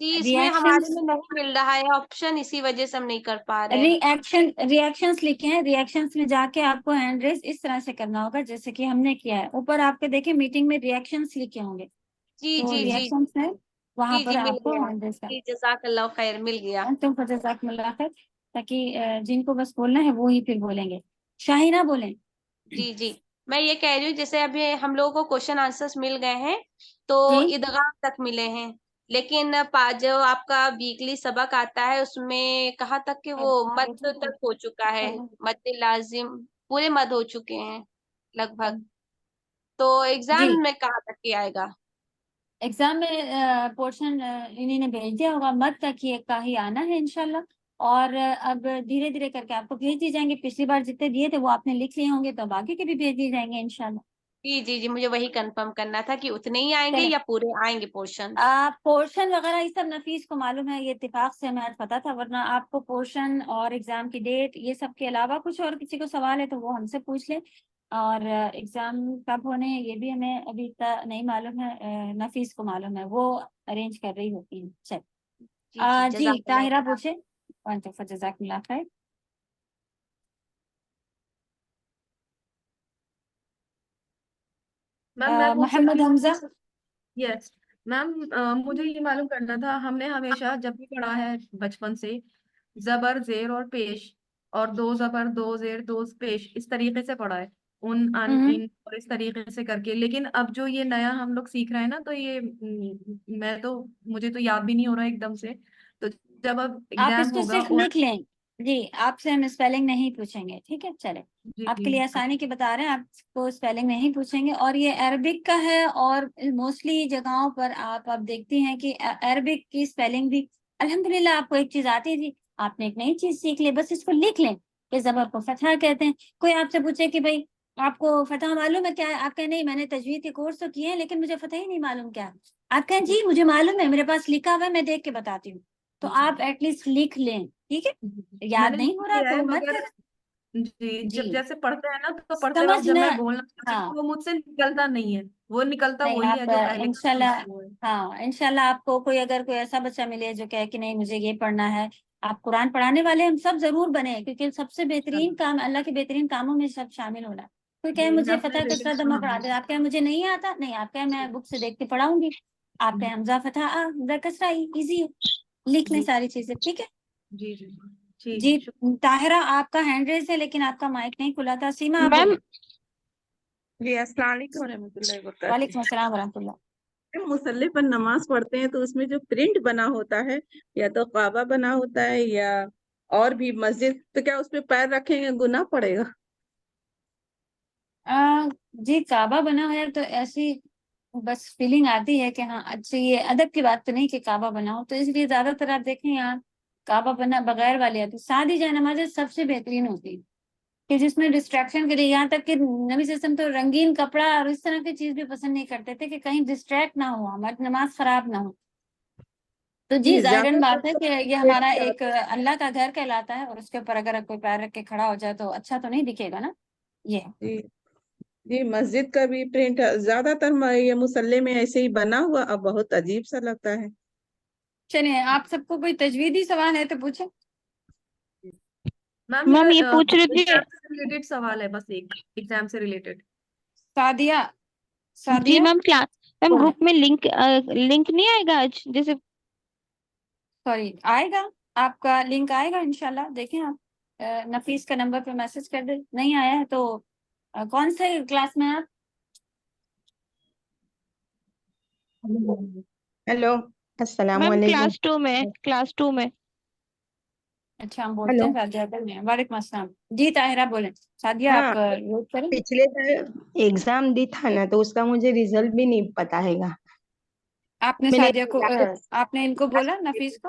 جی اس میں ہمارے ریئیکشنز. میں نہیں مل رہا ہے آپشن، اسی وجہ سے ہم نہیں کر پا رہے ہیں. ریئیکشنز لکھے ہیں، ریئیکشنز میں جا کے آپ کو ہینڈ ریز اس طرح سے کرنا ہوگا جیسے کہ ہم نے کیا ہے. اوپر آپ کے دیکھیں میٹنگ میں ریئیکشنز لکھے ہوں گے، جی تو جی جی ریئیکشنز میں وہاں جی پر جی مل آپ کو گیا. ہینڈ ریز کرنا. جی جزاک اللہ خیر، مل گیا. تم کو جزاکم اللہ خیر، تاکہ جن کو بس بولنا ہے وہی پھر بولیں گے. شاہینہ بولیں. جی جی میں یہ کہہ رہی ہوں، جیسے ابھی ہم لوگوں کو کوشچن آنسرس مل گئے ہیں تو جی ادغام تک ملے ہیں، لیکن جو آپ کا ویکلی سبق آتا ہے اس میں کہاں تک کہ وہ مد تک ہو چکا ہے، مد لازم پورے مد ہو چکے ہیں لگ بھگ. تو ایگزام جی میں کہاں تک کی آئے گا؟ ایگزام میں پورشن انہی نے بھیج دیا ہوگا، مت تک کا ہی آنا ہے انشاءاللہ. اور اب دھیرے دھیرے کر کے آپ کو بھیج دی جائیں گے. پچھلی بار جتنے دیے تھے وہ آپ نے لکھ لیے ہوں گے، تو اب آگے کے بھی بھیج دیے جائیں گے انشاءاللہ. جی جی جی مجھے وہی کنفرم کرنا تھا کہ اتنے ہی آئیں گے چلیں یا پورے آئیں گے پورشن. پورشن وغیرہ یہ سب نفیس کو معلوم ہے، یہ اتفاق سے ہمیں آج پتا تھا، ورنہ آپ کو پورشن اور ایگزام کی ڈیٹ یہ سب کے علاوہ کچھ اور کسی کو سوال ہے تو وہ ہم سے پوچھ لیں. اور ایگزام کب ہونے ہیں یہ بھی ہمیں ابھی نہیں معلوم ہے، نفیس کو معلوم ہے، وہ ارینج کر رہی ہوتی ہے. چل جی جی جی جزاک اللہ طاہرہ خیر. پوچھے. جزاک اللہ خیر. میم میں پوچھ محمد سکتی ہوں؟ حمزہ. یس میم، مجھے یہ معلوم کرنا تھا، ہم نے ہمیشہ جب بھی پڑھا ہے بچپن سے زبر زیر اور پیش، اور دو زبر دو زیر دو پیش، اس طریقے سے پڑھا ہے، ان ان ہوں ان اور اس طریقے سے کر کے. لیکن اب جو یہ نیا ہم لوگ سیکھ رہے ہیں نا، تو یہ مجھے تو یاد بھی نہیں ہو رہا ایک دم سے. تو جب اب آپ اس ایگزام کو ہوگا صرف اور لکھ لیں. جی آپ سے ہم اسپیلنگ نہیں پوچھیں گے، ٹھیک ہے. چلے جی آپ جی کے لیے آسانی کے بتا رہے ہیں، آپ کو اسپیلنگ نہیں پوچھیں گے. اور یہ عربک کا ہے، اور موسٹلی جگہوں پر آپ دیکھتی ہیں کہ عربک کی اسپیلنگ بھی الحمدللہ آپ کو ایک چیز آتی تھی، آپ نے ایک نئی چیز سیکھ لی. بس اس کو لکھ لیں کہ زبر کو فتحہ کہتے ہیں. کوئی آپ سے پوچھے کہ بھائی آپ کو فتحہ معلوم ہے کیا ہے، آپ کہیں نہیں میں نے تجوید کے کورس تو کیے ہیں لیکن مجھے فتحہ ہی نہیں معلوم کیا ہے. آپ کہیں جی مجھے معلوم ہے، میرے پاس لکھا ہوا ہے، میں دیکھ کے بتاتی ہوں. تو آپ ایٹ لیسٹ لکھ لیں، ٹھیک ہے. میں یاد نے نہیں ہو رہا لیا ہے، تو مت مگر کریں. جی جی جب جیسے پڑھتے ہیں نا تو پڑھتے وقت جب سمجھنا. میں بولنا چاہتی ہاں ہوں تو وہ مجھ سے نکلتا نہیں ہے، وہ نکلتا نہیں وہی ہے آپ جو پہلے انشاءاللہ، وہ ہے. ہاں انشاءاللہ آپ کو اگر کوئی ایسا بچہ ملے جو کہے کہ نہیں مجھے یہ پڑھنا ہے، آپ قرآن پڑھانے والے ہم سب ضرور بنے، کیونکہ سب سے بہترین کام اللہ کے بہترین کاموں میں سب شامل ہونا ہے. کوئی کہے جی مجھے نفل فتح کسرہ دمہ پڑھا دے، آپ کہیں مجھے نہیں آتا، نہیں آپ کہیں میں بک سے دیکھ کے پڑھاؤں گی، آپ کہیں حمزہ فتح حمزہ کسرہ ایزی ہے، لکھ لیں جی ساری چیزیں، ٹھیک ہے. جی جی ٹھیک جی ہے. طاہرہ آپ کا ہینڈ ریز ہے لیکن آپ کا مائک نہیں کھلا تھا. سیما آپ میم بولیں. جی السلام علیکم ورحمۃ اللہ وبرکاتہ. وعلیکم السلام ورحمۃ اللہ. مصلی پر نماز پڑھتے ہیں تو اس میں جو پرنٹ بنا ہوتا ہے، یا تو کعبہ بنا ہوتا ہے یا اور بھی مسجد، تو کیا اس پہ پیر رکھیں گے گناہ پڑے گا؟ جی کعبہ بنا ہے تو ایسی بس فیلنگ آتی ہے کہ ہاں اچھا، یہ ادب کی بات تو نہیں کہ کعبہ بنا ہو، تو اس لیے زیادہ تر آپ دیکھیں یہاں کعبہ بنا بغیر والے آتے. سادی جائے نمازیں سب سے بہترین ہوتی ہے کہ جس میں ڈسٹریکشن کے لیے، یہاں تک کہ نبی صلی اللہ علیہ وسلم تو رنگین کپڑا اور اس طرح کی چیز بھی پسند نہیں کرتے تھے کہ کہیں ڈسٹریکٹ نہ ہو، ہماری نماز خراب نہ ہو. تو جی زیادہ ظاہراً بات ہے کہ یہ ہمارا تر ایک اللہ کا گھر کہلاتا ہے، اور اس کے اوپر اگر کوئی پیر رکھ کے کھڑا ہو جائے تو اچھا تو نہیں دکھے گا نا. یہ جی جی مسجد کا بھی پرنٹ زیادہ تر یہ مسلح میں ایسے ہی بنا ہوا، اب بہت عجیب سا لگتا ہے. چلیے آپ سب کو کوئی تجویدی سوال ہے تو پوچھیں. میم میرا میم یہ پوچھ رہی تھی. ایگزام سے ریلیٹڈ سوال ہے، بس ایک ایگزام سے ریلیٹڈ. سعدیہ جی سعدیہ میم کلاس میم بولیں. گروپ میں لنک نہیں آئے گا آج؟ جیسے سوری آئے گا، آپ کا لنک آئے گا انشاءاللہ. دیکھیں آپ نفیس کا نمبر پہ میسج کر دیں. نہیں آیا ہے تو کون سے کلاس میں آپ؟ ہیلو السلام میم علیکم. کلاس 2 میں. اچھا ہم بولتے ہیلو. ہیں سعدیہ میں. وعلیکم السلام. جی طاہرہ بولیں. سعدیہ ہاں آپ نوٹ کریں. پچھلے بار ایگزام دی تھا نا، تو اس کا مجھے ریزلٹ بھی نہیں پتا ہے گا. آپ نے میں نے سعدیہ کو آپ نے ان کو بولا نفیس کو؟